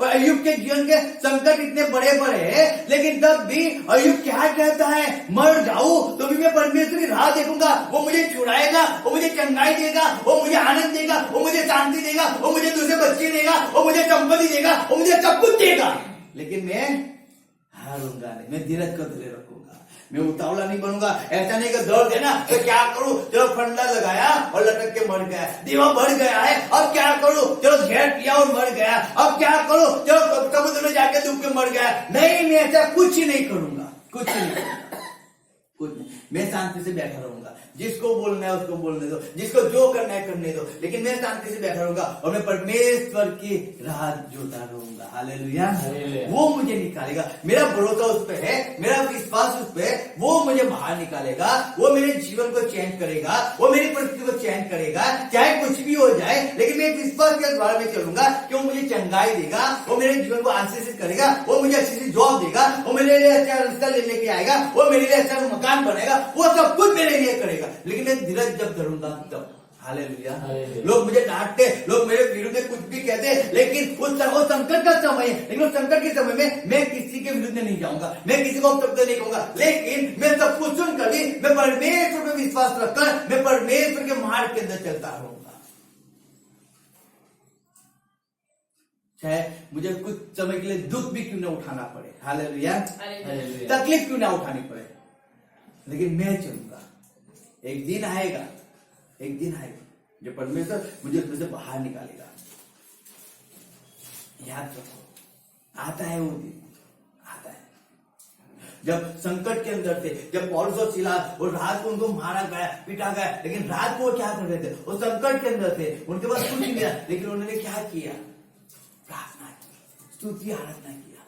अय्यूब के जीवन के संकट इतने बड़े बड़े हैं, लेकिन तब भी अय्यूब क्या कहता है? मर जाऊं तो भी मैं परमेश्वर की राह देखूंगा, वो मुझे छुड़ाएगा, वो मुझे चंगाई देगा, वो मुझे आनंद देगा, वो मुझे शांति देगा, वो मुझे दूसरे बच्चे देगा, वो मुझे संपत्ति देगा, वो मुझे सब कुछ देगा। लेकिन मैं हारूंगा नहीं, मैं धीरज को धीरे रखूंगा, मैं उतावला नहीं बनूंगा। ऐसा नहीं कि दर्द है ना तो क्या करूं, चलो फंडा लगाया और लटक के मर गया, दीवा बढ़ गया है, अब क्या करूं, चलो जहर पिया और मर गया, अब क्या करूं, चलो समुद्र में जाके डूब के मर गया। नहीं, मैं ऐसा कुछ ही नहीं करूंगा, कुछ नहीं करूंगा, कुछ नहीं। मैं शांति से बैठा रहूंगा, जिसको बोलना है उसको बोलने दो, जिसको जो करना है करने दो, लेकिन मैं शांति से बैठा रहूंगा और मैं परमेश्वर की राह जोता रहूंगा। हालेलुया। वो मुझे निकालेगा, मेरा भरोसा उस पर है, मेरा विश्वास उस पर है, वो मुझे बाहर निकालेगा, वो मेरे जीवन को चेंज करेगा, वो मेरी परिस्थिति को चेंज करेगा, चाहे कुछ भी हो जाए, लेकिन मैं विश्वास के द्वारा में चलूंगा कि वो मुझे चंगाई देगा, वो मेरे जीवन को आशीषित करेगा, वो मुझे अच्छी सी जॉब देगा, वो मेरे लिए अच्छा रिश्ता लेने के आएगा, वो मेरे लिए अच्छा मकान बनेगा, वो सब कुछ मेरे लिए करेगा। लेकिन मैं धीरज जब धरूंगा तब। हालेलुया। लोग मुझे डांटते, लोग मेरे विरुद्ध कुछ भी कहते, लेकिन उस संकट का समय है, लेकिन उस संकट के समय में मैं किसी के विरुद्ध नहीं जाऊंगा, मैं किसी को शब्द नहीं कहूंगा, लेकिन मैं सब कुछ सुनकर भी मैं परमेश्वर पर विश्वास रखकर मैं परमेश्वर के मार्ग के अंदर चलता रहूंगा। चाहे मुझे कुछ समय के लिए दुख भी क्यों ना उठाना पड़े। हालेलुया। तकलीफ क्यों ना उठानी पड़े, लेकिन मैं चलूंगा। एक दिन आएगा, एक दिन आएगा जो परमेश्वर मुझे उसमें से बाहर निकालेगा। याद रखो, आता है वो दिन, आता है। जब संकट के अंदर थे, जब पौलुस और सीलास और रात को उनको मारा गया, पीटा गया, लेकिन रात को वो क्या कर रहे थे? वो संकट के अंदर थे, उनके पास कुछ नहीं था, लेकिन उन्होंने क्या किया? प्रार्थना की, स्तुति आराधना किया।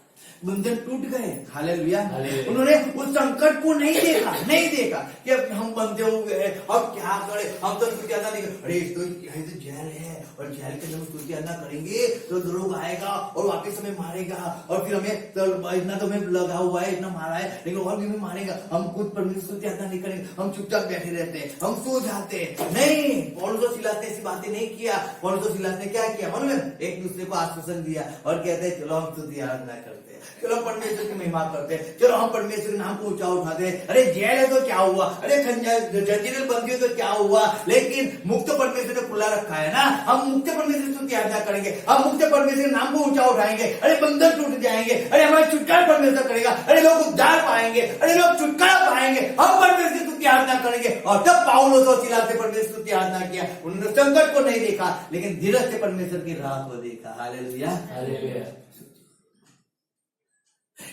बंधन टूट गए। हालेलुया। हालेलुया। उन्होंने उस संकट को नहीं देखा कि अब हम बंधे हुए हैं, अब क्या करें, हम तो स्तुति आराधना नहीं करें। अरे तो यही तो जेल है, और जेल के अंदर हम स्तुति आराधना करेंगे तो दरोगा आएगा और वापस हमें मारेगा, और फिर हमें तो इतना तो हमें लगा हुआ है, इतना मारा है, लेकिन और भी हमें मारेगा। हम खुद परमेश्वर की स्तुति आराधना नहीं करेंगे, हम चुपचाप बैठे रहते हैं, हम सो जाते हैं। नहीं, पौलुस और सिलास ने ऐसी बातें नहीं किया। पौलुस और सिलास ने क्या किया मालूम है? एक दूसरे को आश्वासन दिया और कहते हैं चलो हम स्तुति आराधना करते हैं, चलो परमेश्वर की महिमा करते हैं, चलो हम परमेश्वर के नाम को ऊंचा उठाते हैं। अरे जेल है तो क्या हुआ, अरे जंजीरें बंदी हो तो क्या हुआ, लेकिन मुक्त परमेश्वर ने खुला रखा है ना। हम मुक्त परमेश्वर की स्तुति आराधना करेंगे, हम मुक्त परमेश्वर के नाम को ऊंचा उठाएंगे। अरे बंधन टूट जाएंगे, अरे हमारा छुटकारा परमेश्वर करेगा, अरे लोग उद्धार पाएंगे, अरे लोग छुटकारा पाएंगे। हम परमेश्वर की स्तुति आराधना करेंगे। और तब पौलुस और सिलास ने परमेश्वर की स्तुति आराधना किया। उन्होंने संकट को नहीं देखा, लेकिन धीरज से परमेश्वर की राह को देखा। हालेलुया। हालेलुया।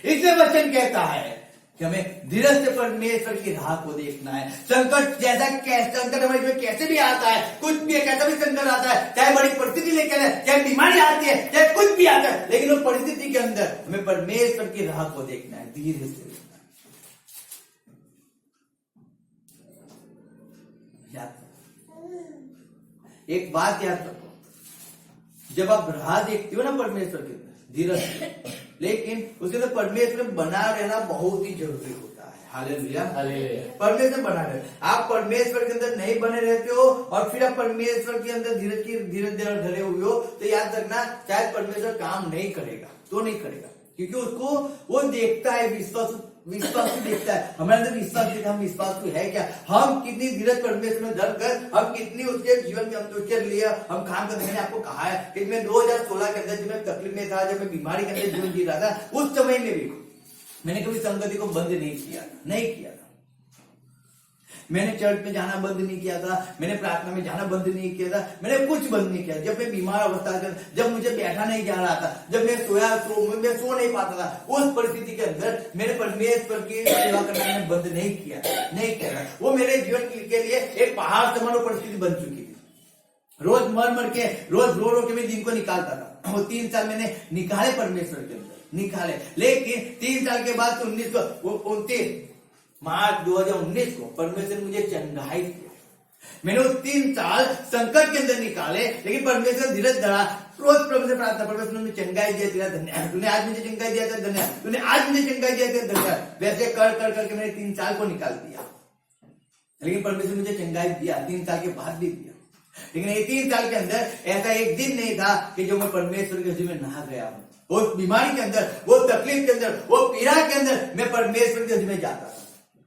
इसलिए वचन कहता है कि हमें धीरज से परमेश्वर की राह को देखना है। संकट जैसा संकट हमारे जीवन कैसे भी आता है, कुछ भी कैसा भी संकट आता है, चाहे बड़ी परिस्थिति लेकर है, चाहे बीमारी आती है, चाहे कुछ भी आता है, लेकिन उस परिस्थिति के अंदर हमें परमेश्वर की राह को देखना है, धीरे से देखना है। एक बात याद रखो, जब आप राह देखते हो ना परमेश्वर के अंदर धीरज से, लेकिन उसके अंदर परमेश्वर में बना रहना बहुत ही जरूरी होता है। हालेलुया। हालेलुया। परमेश्वर में बना रहे, आप परमेश्वर के अंदर नहीं बने रहते हो और फिर आप परमेश्वर के अंदर धीरे ढले हुए हो, तो याद रखना शायद परमेश्वर काम नहीं करेगा, तो नहीं करेगा, क्योंकि उसको वो देखता है, विश्वास भी देखता है। हमारे अंदर विश्वास देखा, हम विश्वास को है क्या, हम कितनी धीरज परमेश्वर में धर कर, हम कितनी उसके जीवन में हम उसके लिए हम काम करते। मैंने आपको कहा है कि मैं 2016 के अंदर जब मैं तकलीफ में था, जब मैं बीमारी के अंदर जीवन जी रहा था, उस समय में भी मैंने कभी संगति को बंद नहीं किया था। मैंने चर्च में जाना बंद नहीं किया था, मैंने प्रार्थना में जाना बंद नहीं किया था, मैंने कुछ बंद नहीं किया। जब मैं बीमार अवस्था में, जब मुझे बैठा नहीं जा रहा था, जब मैं मैं सो नहीं पाता था, उस परिस्थिति के अंदर मैंने परमेश्वर की सेवा करना मैंने बंद नहीं किया। वो मेरे जीवन के लिए एक पहाड़ समान परिस्थिति बन चुकी थी। रोज मर के, रोज रो के मैं दिन को निकालता था। वो 3 साल मैंने निकाले परमेश्वर के अंदर, लेकिन 3 साल के बाद 29 मार्च 2019 को परमेश्वर ने मुझे चंगाई किया। मैंने वो 3 साल संकट के अंदर निकाले, लेकिन परमेश्वर धीरज धरा, रोज परमेश्वर प्रार्थना, परमेश्वर ने चंगाई दिया, तेरा धन्यवाद, तूने आज मुझे चंगाई दिया था, धन्यवाद, तूने आज मुझे चंगाई दिया था, धन्यवाद। वैसे कर करके मैंने 3 साल को निकाल दिया, लेकिन परमेश्वर मुझे चंगाई दिया, 3 साल के बाद भी दिया। लेकिन ये 3 साल के अंदर ऐसा एक दिन नहीं था कि जो मैं परमेश्वर के हज़ूर में ना गया हूं। वो बीमारी के अंदर, वो तकलीफ के अंदर, वो पीड़ा के अंदर मैं परमेश्वर के हज़ूर में जाता था।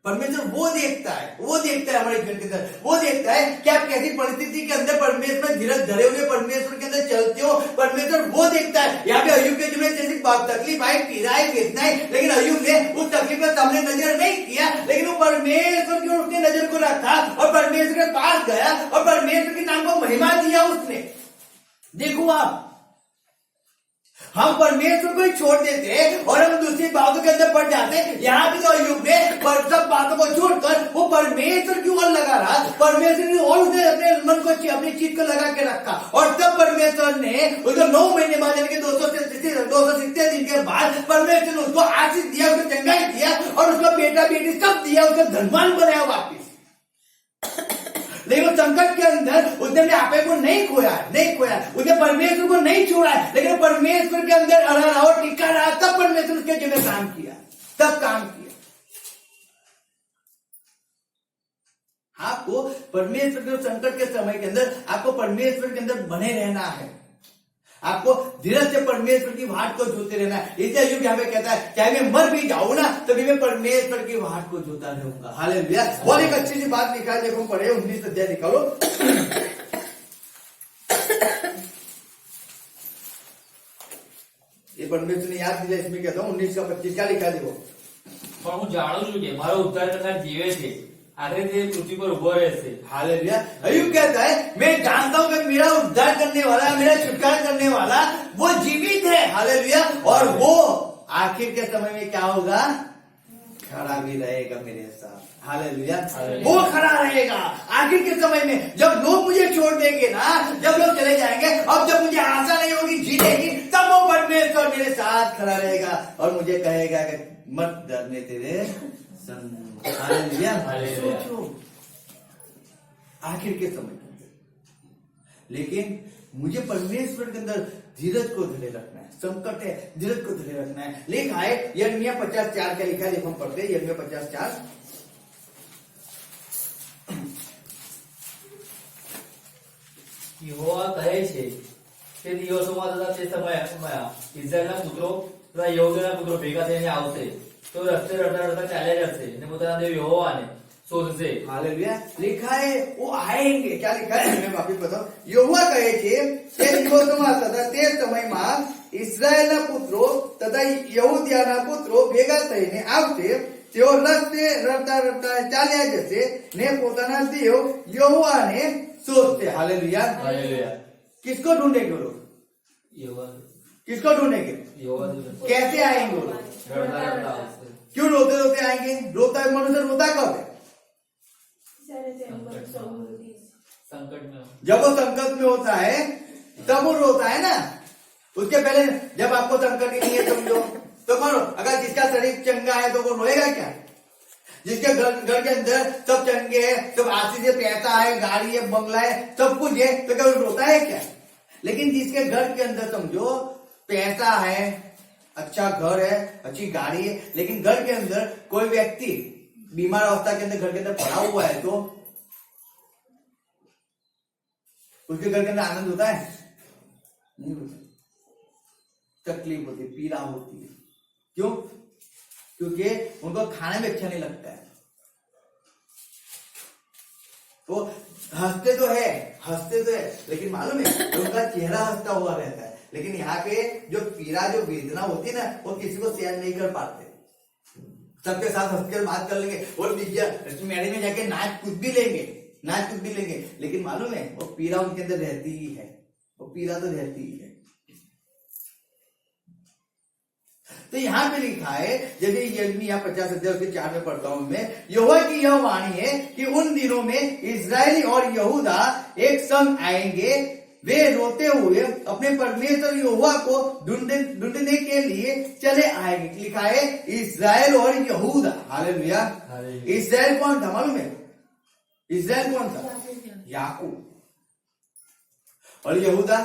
परमेश्वर वो देखता है हमारे जीवन के अंदर, वो देखता है कि आप कैसी परिस्थिति के अंदर परमेश्वर में धीरज धरे हुए परमेश्वर के अंदर चलते हो। परमेश्वर वो देखता है। यहाँ पे अय्यूब के जीवन में जैसी तकलीफ आई, पीड़ा आई, वेदना आई, लेकिन अय्यूब ने उस तकलीफ का सामने नजर नहीं किया, लेकिन वो परमेश्वर की ओर उसने नजर को रखा और परमेश्वर के पास गया और परमेश्वर के नाम को महिमा दिया उसने। देखो आप, हम परमेश्वर को ही छोड़ देते हैं और हम दूसरी बातों के अंदर पड़ जाते हैं। यहाँ भी तो अय्यूब ने सब बातों को छोड़कर वो परमेश्वर की ओर लगा रहा, परमेश्वर की ओर उसने अपने मन को, अपनी चीज को लगा के रखा। और तब परमेश्वर ने उसको 9 महीने बाद, यानी कि 270 दिन के बाद परमेश्वर ने उसको आशीष दिया, उसको चंगाई दिया और उसको बेटा बेटी सब दिया, उसको धनवान बनाया वापिस। लेकिन संकट के अंदर उसने अपने आपे को नहीं खोया, उसने परमेश्वर को नहीं छोड़ा है, लेकिन परमेश्वर के अंदर अड़ा और टिका रहा, तब परमेश्वर उसके जीवन में काम किया। आपको परमेश्वर के संकट के समय के अंदर आपको परमेश्वर के अंदर बने रहना है, आपको धीरज से परमेश्वर की वाट को जोते रहना है। इसलिए अय्यूब यहाँ पे कहता है, चाहे मैं मर भी जाऊं ना, तभी मैं परमेश्वर की वाट को जोता रहूंगा। हालेलुया। और एक अच्छी सी बात लिखा है, देखो पढ़े 19 अध्याय निकालो। ये परमेश्वर ने याद दिया, इसमें कहता हूँ 19 का 25 क्या लिखा है देखो। પણ હું જાણું છું કે મારો ઉદ્ધાર કરનાર જીવે છે, આખરે તે પૃથ્વી પર ઉભો રહેશે। हालेलुया। अय्यूब कहता है, मैं जानता हूं कि मेरा उद्धार करने वाला, मेरा छुटकारा करने वाला वो जीवित है। हालेलुया। और वो आखिर के समय में क्या होगा? खड़ा भी रहेगा मेरे साथ। हालेलुया। हालेलुया। वो खड़ा रहेगा आखिर के समय में, जब लोग मुझे छोड़ देंगे ना, जब लोग चले जाएंगे, अब जब मुझे आशा नहीं होगी जीने की, तब वो परमेश्वर मेरे साथ खड़ा रहेगा और मुझे कहेगा कि मत डरने तेरे संग। हालेलुया। हालेलुया। सोचो आखिर के समय में, लेकिन मुझे परमेश्वर के अंदर धीरज को धरे रखना है। संकट है, धीरज को धरे रखना है। लिखा है यिर्मयाह 50:4 क्या लिखा है, देखो हम पढ़ते हैं यिर्मयाह 50:4। यहोवा કહે છે તે દિવસોમાં તથા તે સમયમાં ઇઝરાયલના પુત્રો તથા યહૂદાના પુત્રો ભેગા થઈને આવશે, તો રસ્તે રડતા રડતા ચાલ્યા જશે અને પોતાના દેવ યહોવાને શોધશે। हालेलुया। लिखा है वो आएंगे, क्या लिखा है मैं वापिस बताऊं। यहोवा कहे છે તે દિવસોમાં તથા તે સમયમાં ઇઝરાયલના પુત્રો તથા યહૂદિયાના પુત્રો ભેગા થઈને આવશે, તેઓ રસ્તે રડતા રડતા ચાલ્યા જશે ને પોતાના દેવ યહોવાને शोधते। हालेलुया। હાલેલુયા। किसको ढूंढेंगे वो लोग, यहोवा किसको ढूंढेंगे, यहोवा कैसे आएंगे वो लोग, રડતા રડતા આવશે। क्यों रोते रोते आएंगे। रोता है मनुष्य, रोता कब है, संकट में जब वो संकट में होता है तब वो रोता है ना। उसके पहले जब आपको संकट ही नहीं है समझो तो कौन, अगर जिसका शरीर चंगा है तो वो रोएगा क्या। जिसके घर के अंदर सब चंगे है, सब आशीष से पैसा है, गाड़ी है, बंगला है, सब कुछ है, तो क्या वो रोता है क्या। लेकिन जिसके घर के अंदर समझो पैसा है, अच्छा घर है, अच्छी गाड़ी है, लेकिन घर के अंदर कोई व्यक्ति बीमार अवस्था के अंदर घर के अंदर पड़ा हुआ है, तो उसके घर के अंदर आनंद होता है, नहीं होता, तकलीफ होती है, पीड़ा होती है। क्यों, क्योंकि उनको खाने में अच्छा नहीं लगता है। तो हंसते तो है, लेकिन मालूम है उनका चेहरा हंसता हुआ रहता है, लेकिन यहाँ पे जो पीड़ा, जो वेदना होती है ना, वो किसी को शेयर नहीं कर पाते। सबके साथ हंसकर बात कर लेंगे और मेले में जाके नाच कूद भी लेंगे, लेकिन मालूम है वो पीड़ा उनके अंदर रहती ही है, वो पीड़ा तो रहती ही है। तो यहाँ पे लिखा है, जैसे यिर्मयाह 50:4 में पढ़ता हूं मैं, यहोवा की यह वाणी है कि उन दिनों में इस्राएली और यहूदा एक संग आएंगे, वे रोते हुए अपने परमेश्वर यहोवा को ढूंढने के लिए चले आएंगे। लिखा है इस्राएल और यहूदा। हालेलुया। इस्राएल कौन था मालूम है, इस्राएल कौन था, याकूब। और यहूदा,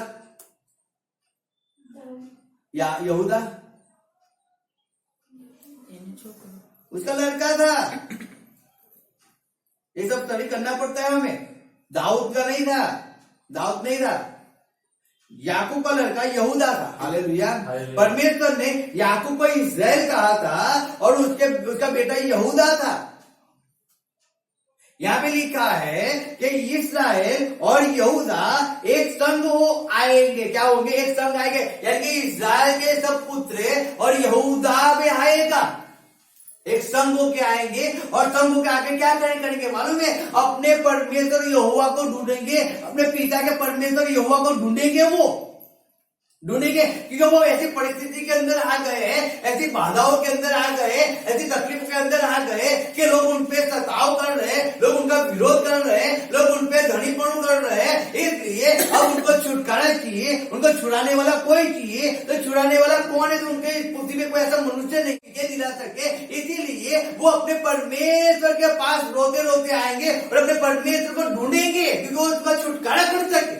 यहूदा उसका लड़का था। ये सब स्टडी करना पड़ता है हमें। दाऊद का नहीं था, याकूब का लड़का यहूदा था। हालेलुया। परमेश्वर ने याकूब को इस्राएल कहा था और उसका बेटा यहूदा था। यहाँ पे लिखा है कि इस्राएल और यहूदा एक संग हो आएंगे। क्या होंगे, एक संग आएंगे, यानी कि इस्राएल के सब पुत्र और यहूदा में आएगा, एक संग होके आएंगे। और संग होके आके क्या करेंगे मालूम है, अपने परमेश्वर यहोवा को ढूंढेंगे, अपने पिता के परमेश्वर यहोवा को ढूंढेंगे, क्योंकि वो ऐसी परिस्थिति के अंदर आ गए हैं, ऐसी बाधाओं के अंदर आ गए, ऐसी तकलीफ के अंदर आ गए कि लोग उन पे सताव कर रहे हैं, लोग उनका विरोध कर रहे हैं, लोग उन पे धनीपन कर रहे हैं। इसलिए अब उनको छुटकारा चाहिए, उनको छुड़ाने वाला कोई चाहिए। तो छुड़ाने वाला कौन है, तो उनके पृथ्वी में कोई ऐसा मनुष्य नहीं दिला सके। इसीलिए वो अपने परमेश्वर के पास रोते रोते आएंगे और अपने परमेश्वर को ढूंढेंगे, क्योंकि वो उसका छुटकारा कर सके।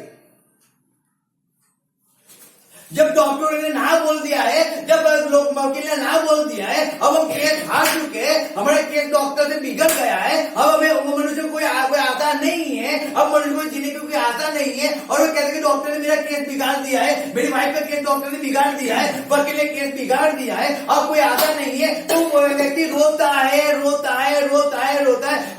जब डॉक्टरों ने ना बोल दिया है, जब लोग वकील ने ना बोल दिया है, अब हम केस हार चुके हैं, हमारा केस डॉक्टर से बिगड़ गया है, अब हमें मनुष्य को कोई आशा नहीं है, अब मनुष्य को जीने की कोई आशा नहीं है। और वो कहते हैं डॉक्टर ने मेरा केस बिगाड़ दिया है, मेरी वाइफ का केस डॉक्टर ने बिगाड़ दिया है, वकील ने केस बिगाड़ दिया है, अब कोई आशा नहीं है। तो वो व्यक्ति रोता है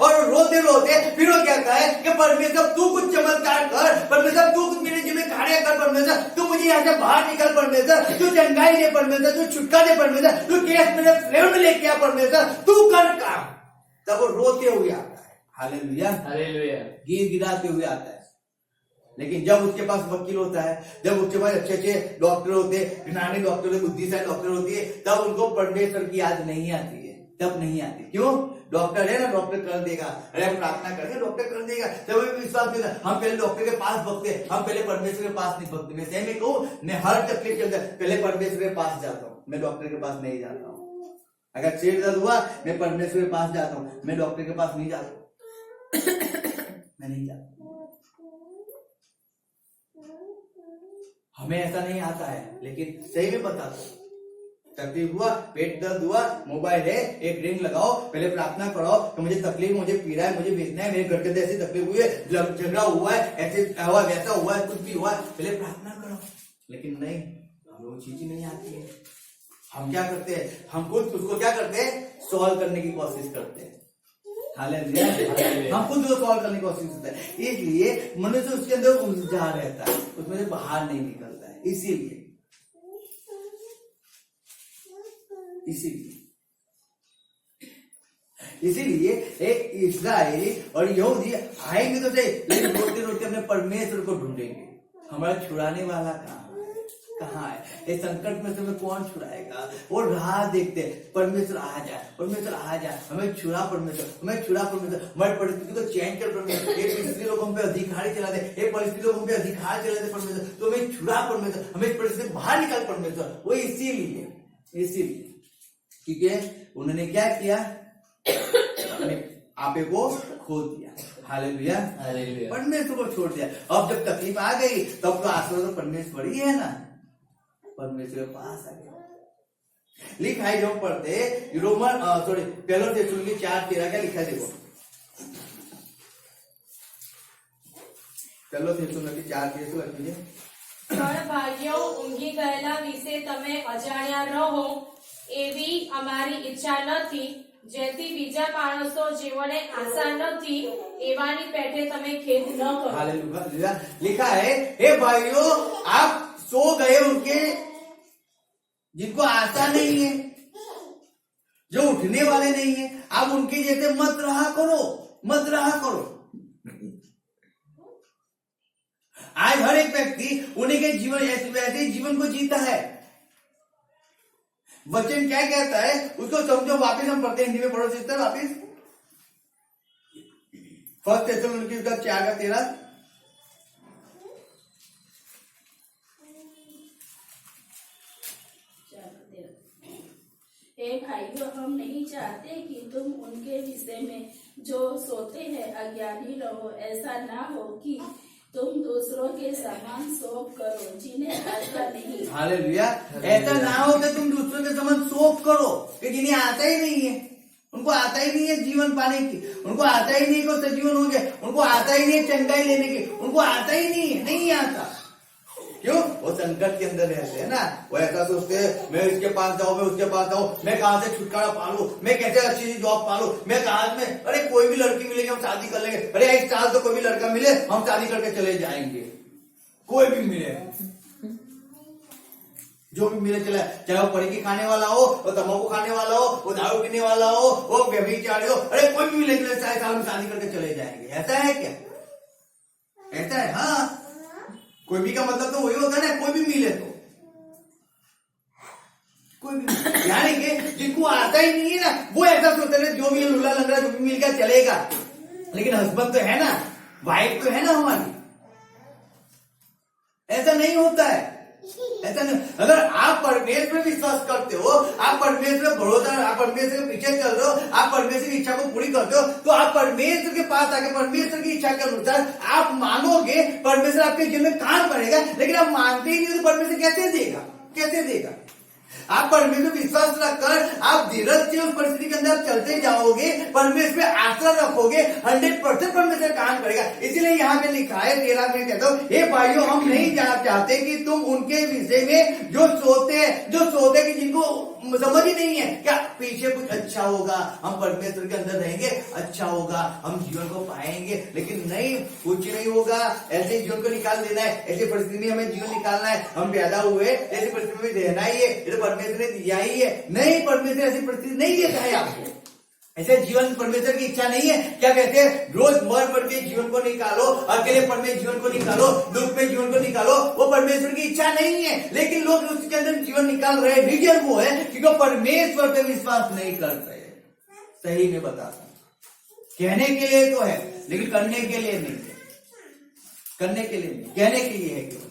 और रोते रोते फिर वो कहता है कि परमेश्वर तू कुछ चमत्कार कर, परमेश्वर तू कुछ मेरे जीवन में कार्य कर, परमेश्वर तू मुझे यहाँ से बाहर निकल, परमेश्वर तू चंगाई दे, परमेश्वर तू छुटकारा दे, परमेश्वर तू केस मेरे फेवर में लेके आ, परमेश्वर तू कर काम। तब वो रोते हुए आता है। हालेलुया। गिड़गिड़ाते हुए आता है। लेकिन जब उसके पास वकील होता है, जब उसके पास अच्छे अच्छे डॉक्टर होते हैं, ज्ञानी डॉक्टर, बुद्धिशाली डॉक्टर होती है, तब उनको परमेश्वर की याद नहीं आती है, तब नहीं आती। क्यों? डॉक्टर है ना, डॉक्टर कर देगा, अरे हम प्रार्थना करेंगे डॉक्टर कर देगा, तब भी विश्वास नहीं होता। हम पहले डॉक्टर के पास भगते, हम पहले परमेश्वर के पास नहीं भगते। मैं सही में कहूं, मैं हर तकलीफ के अंदर पहले परमेश्वर के पास जाता हूँ, मैं डॉक्टर के पास नहीं जाता हूँ। अगर सिर दर्द हुआ मैं परमेश्वर के पास जाता हूँ, मैं डॉक्टर के पास नहीं जाता मैं नहीं जाता। हमें ऐसा नहीं आता है, लेकिन सही में बताता हूँ, तकलीफ हुआ, पेट दर्द हुआ, मोबाइल है, एक रिंग लगाओ, पहले प्रार्थना करो कि मुझे तकलीफ, मुझे पीड़ा है, मुझे बेचना है, मेरे घर के अंदर ऐसी तकलीफ हुई है, झगड़ा हुआ है, ऐसे हुआ, वैसा हुआ है, कुछ भी हुआ है, पहले प्रार्थना करो। लेकिन नहीं, हमें वो चीज नहीं आती है। हम क्या करते हैं, हम खुद उसको क्या करते हैं, सॉल्व करने की कोशिश करते हैं। हालेलुया। हम खुद को सॉल्व करने की कोशिश करते हैं, इसलिए मनुष्य उसके अंदर उलझा रहता है, उसमें से बाहर नहीं निकलता है। इसीलिए एक इस्राएली और यहूदी आएंगे तो सही, लेकिन रोते रोते अपने परमेश्वर को ढूंढेंगे। हमारा छुड़ाने वाला कहाँ है? ये संकट में तुम्हें कौन छुड़ाएगा? वो राह देखते, परमेश्वर आ जाए, परमेश्वर आ जाए, हमें छुड़ा परमेश्वर, हमें छुड़ा परमेश्वर, हमारी परिस्थिति को चेंज कर परमेश्वर। ये परिस्थिति लोग हम पे अधिकारी चला दे, ये परिस्थिति लोग हम पे अधिकार चला दे परमेश्वर, तो हमें छुड़ा परमेश्वर, हमें परिस्थिति बाहर निकाल परमेश्वर। वो इसीलिए क्योंकि उन्होंने क्या किया, अपने आपे को खो दिया। Hallelujah, hallelujah. परमेश्वर को छोड़ दिया। अब जब तकलीफ आ गई तब तो आश्रय तो परमेश्वर ही है ना, परमेश्वर के पास आ गया। लिखा है, जो पढ़ते पहला थिस्सलुनीके 4:13 क्या लिखा है देखो, पहला थिस्सलुनीके 4:13 લખીએ। પણ ભાઈઓ, ઊંઘી ગયેલા વિશે તમે અજાણ્યા રહો એવી અમારી ઈચ્છા નથી, જેથી બીજા માણસો જેઓને આશા નથી એવાની પેઠે તમે ખેદ ન કરો। हालेलुया। लिखा है, हे भाइयों, आप सो गए उनके जिनको आशा नहीं है, जो उठने वाले नहीं है, आप उनके जैसे मत रहा करो। आज हर एक व्यक्ति उन्हीं के जीवन वैसे जीवन को जीता है। वचन क्या कहता है उसको समझो। वापिस हम पढ़ते हैं, हिंदी में पढ़ो सिस्टर, वापिस 1 थिस्सलुनीके 4:13। हे भाइयों, हम नहीं चाहते कि तुम उनके विषय में जो सोते हैं अज्ञानी रहो। ऐसा ना हो कि तुम दूसरों के समान शोक करो जिन्हें आशा नहीं। हालेलुया। ऐसा ना हो कि तुम दूसरों के समान शोक करो कि जिन्हें आता ही नहीं है, उनको आता ही नहीं है जीवन पाने की, उनको आता ही नहीं को सजीवन हो गए, उनको आता ही नहीं है चंगाई लेने की, उनको आता ही नहीं आता। क्यों? वो संकट के अंदर रहते हैं ना, वो ऐसा सोचते हैं मैं इसके पास जाऊं, मैं उसके पास जाऊं, मैं कहां से छुटकारा पालू, मैं कैसे अच्छी जॉब पालू, मैं कहां में, अरे कोई भी लड़की मिलेगी हम शादी कर लेंगे, अरे एक साल तो कोई भी लड़का मिले हम शादी करके चले जाएंगे, कोई भी मिले, जो भी मिले चला, चाहे वो पड़ेगी खाने वाला हो, वो तंबाकू खाने वाला हो, वो दारू पीने वाला हो, वो व्यभिचारी हो, अरे कोई भी मिले चला, साल में शादी करके चले जाएंगे। ऐसा है क्या? ऐसा है? हाँ, कोई भी का मतलब तो वही होता है ना, कोई भी मिले तो, कोई भी, यानी कि जिनको आता ही नहीं है ना, वो ऐसा सोचते हैं जो भी लूला लंगड़ा जो भी मिल गया चलेगा, लेकिन हस्बैंड तो है ना, वाइफ तो है ना हमारी। ऐसा नहीं होता है, ऐसा नहीं। अगर आप परमेश्वर में विश्वास करते हो, आप परमेश्वर में भरोसा, आप परमेश्वर के पीछे चल रहे हो, आप परमेश्वर की इच्छा को पूरी करते हो, तो आप परमेश्वर के पास आके परमेश्वर की इच्छा के अनुसार आप मानोगे, परमेश्वर आपके जीवन में काम करेगा। लेकिन आप मानते ही नहीं तो परमेश्वर कैसे देगा? आप परमेश्वर विश्वास रखकर आप धीरज से उस परिस्थिति के अंदर चलते जाओगे, परमेश्वर पे आशा रखोगे, 100% परमेश्वर काम करेगा। इसीलिए यहाँ पे लिखा है 13 में कहता हूँ, हे भाइयों, हम नहीं चाहते कि तुम उनके विषय में जो सोते कि जिनको समझ ही नहीं है क्या पीछे कुछ अच्छा होगा, हम परमेश्वर के अंदर रहेंगे, अच्छा होगा, हम जीवन को पाएंगे, लेकिन नहीं, कुछ नहीं होगा। ऐसे जीवन को निकाल देना है, ऐसी परिस्थिति में हमें जीवन निकालना है, हम पैदा हुए ऐसी परिस्थिति में रहना ही है, ये तो परमेश्वर ने दिया ही है। नहीं, परमेश्वर ऐसी परिस्थिति नहीं देता है आपको, ऐसे जीवन परमेश्वर की इच्छा नहीं है। क्या कहते हैं? रोज मर पड़ के जीवन को निकालो, अकेलेपन में जीवन को निकालो, दुख में जीवन को निकालो, वो परमेश्वर की इच्छा नहीं है। लेकिन लोग उसके अंदर जीवन निकाल रहे हैं, रीजन वो है क्योंकि परमेश्वर पे विश्वास नहीं करते। सही में बताता हूं। कहने के लिए तो है लेकिन करने के लिए नहीं है। करने के लिए नहीं, कहने के लिए है केवल।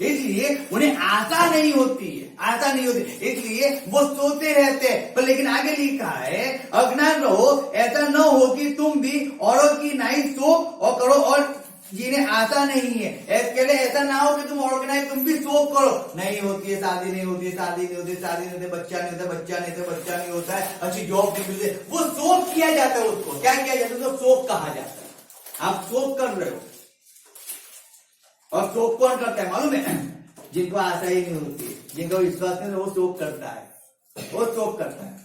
इसलिए उन्हें आशा नहीं होती है, आशा नहीं होती, इसलिए वो सोते रहते हैं। पर लेकिन आगे लिखा है अज्ञान रहो, ऐसा न हो कि तुम भी औरों की नाई शोक और करो और जिन्हें आशा नहीं है। ऐसा ना हो कि तुम औरों की नाई तुम भी शोक करो। नहीं होती है, शादी नहीं होती है, शादी नहीं होती, शादी नहीं होती, बच्चा नहीं होता, बच्चा नहीं होता, बच्चा नहीं होता है, अच्छी जॉब नहीं मिलती, वो शोक किया जाता है। उसको क्या किया जाता है? तो शोक कहा जाता है। आप शोक कर रहे हो। और शोक कौन करता है मालूम है? जिनको आशा ही नहीं होती है, जिनको विश्वास नहीं, वो शोक करता है, वो शोक करता है,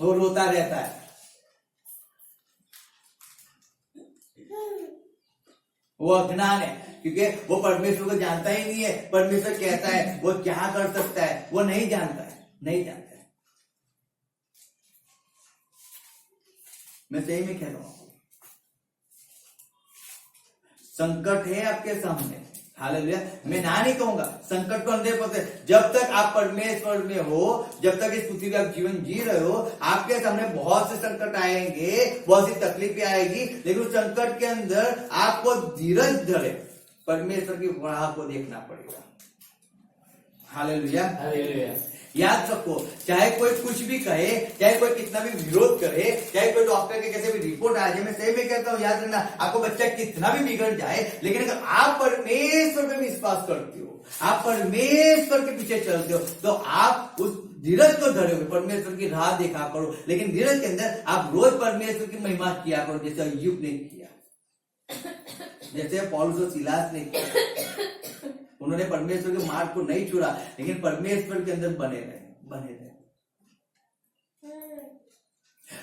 वो रोता रहता है। वो अज्ञान है, क्योंकि वो परमेश्वर को जानता ही नहीं है। परमेश्वर कहता है वो क्या कर सकता है, वो नहीं जानता है, नहीं जानता है। मैं सही में कह रहा हूं, संकट है आपके सामने, हालेलुया। मैं ना नहीं कहूंगा, संकट तो 100%। जब तक आप परमेश्वर में हो, जब तक इस पृथ्वी पे आप जीवन जी रहे हो, आपके सामने बहुत से संकट आएंगे, बहुत सी तकलीफें आएगी, लेकिन उस संकट के अंदर आपको धीरज धरे परमेश्वर की राह को देखना पड़ेगा। Hallelujah, hallelujah. याद रखो, चाहे कोई कुछ भी कहे, चाहे कोई कितना भी विरोध करे, चाहे कोई डॉक्टर के कैसे भी रिपोर्ट आ जाए, मैं सही में कहता हूं, याद रखना, आपको बच्चा कितना भी बिगड़ जाए, लेकिन अगर आप परमेश्वर पे विश्वास करते हो, आप परमेश्वर के पीछे चलते हो, तो आप उस धीरज को धरे हुए परमेश्वर की राह देखा करो। लेकिन धीरज के अंदर आप रोज परमेश्वर की महिमा किया करो, जैसे अय्यूब ने किया, जैसे पौलुस और सिलास ने किया। उन्होंने परमेश्वर के मार्ग को नहीं छोड़ा, लेकिन परमेश्वर के अंदर बने रहे।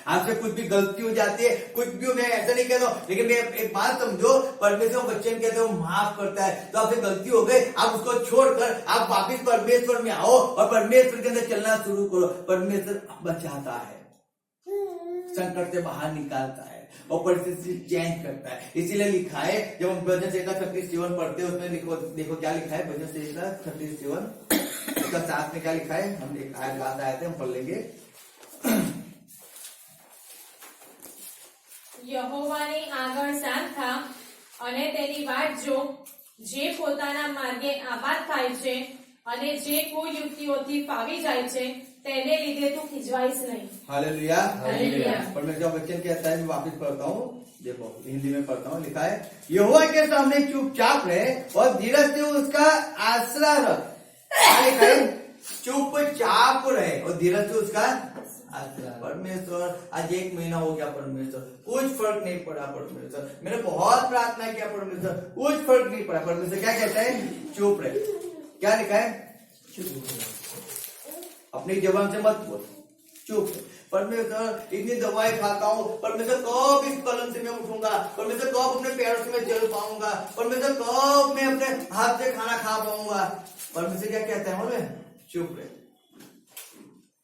आपसे कुछ भी गलती हो जाती है, कुछ भी, मैं ऐसा नहीं कहता हूं, लेकिन मैं एक बात समझो, परमेश्वर बच्चे कहते हो माफ करता है। तो आपसे गलती हो गई, आप उसको छोड़कर आप वापिस परमेश्वर में आओ और परमेश्वर के अंदर चलना शुरू करो। परमेश्वर बचाता है, संकट से बाहर निकालता है और परिस्थिति चेंज करता है। इसीलिए लिखा है, जब हम भजन संहिता 37 पढ़ते हैं, उसमें देखो क्या लिखा है, भजन संहिता 37 उसका साथ में क्या लिखा है, हम एक बात आए थे, हम पढ़ लेंगे। યહોવાની આગળ શાંત થા અને તેની વાટ જો, જે પોતાના માર્ગે આબાદ થાય છે અને જે કુયુક્તિઓથી ફાવી જાય છે, તેને લીધે તું ખીજવાઈશ નહીં। Hallelujah, hallelujah. परमेश्वर वचन कहता है, मैं वापिस पढ़ता हूँ, देखो हिंदी में पढ़ता हूँ, लिखा है यहोवा के सामने चुपचाप रहे और धीरज से उसका आसरा रख। क्या लिखा है? चुपचाप रहे और धीरज से उसका आसरा। परमेश्वर, आज 1 महीना हो गया, परमेश्वर कुछ फर्क नहीं पड़ा। परमेश्वर, मैंने बहुत प्रार्थना किया, परमेश्वर कुछ फर्क नहीं पड़ा। परमेश्वर क्या कहता है? चुप रहे। क्या लिखा है? अपनी जबान से मत बोल, चुप। परमेश्वर इतनी दवाई खाता हूँ, परमेश्वर कब इस कलम से मैं उठूंगा, परमेश्वर कब अपने पैरों से मैं चल पाऊंगा, परमेश्वर कब मैं अपने हाथ से खाना खा पाऊंगा। परमेश्वर क्या कहता है? बोले चुप रहे।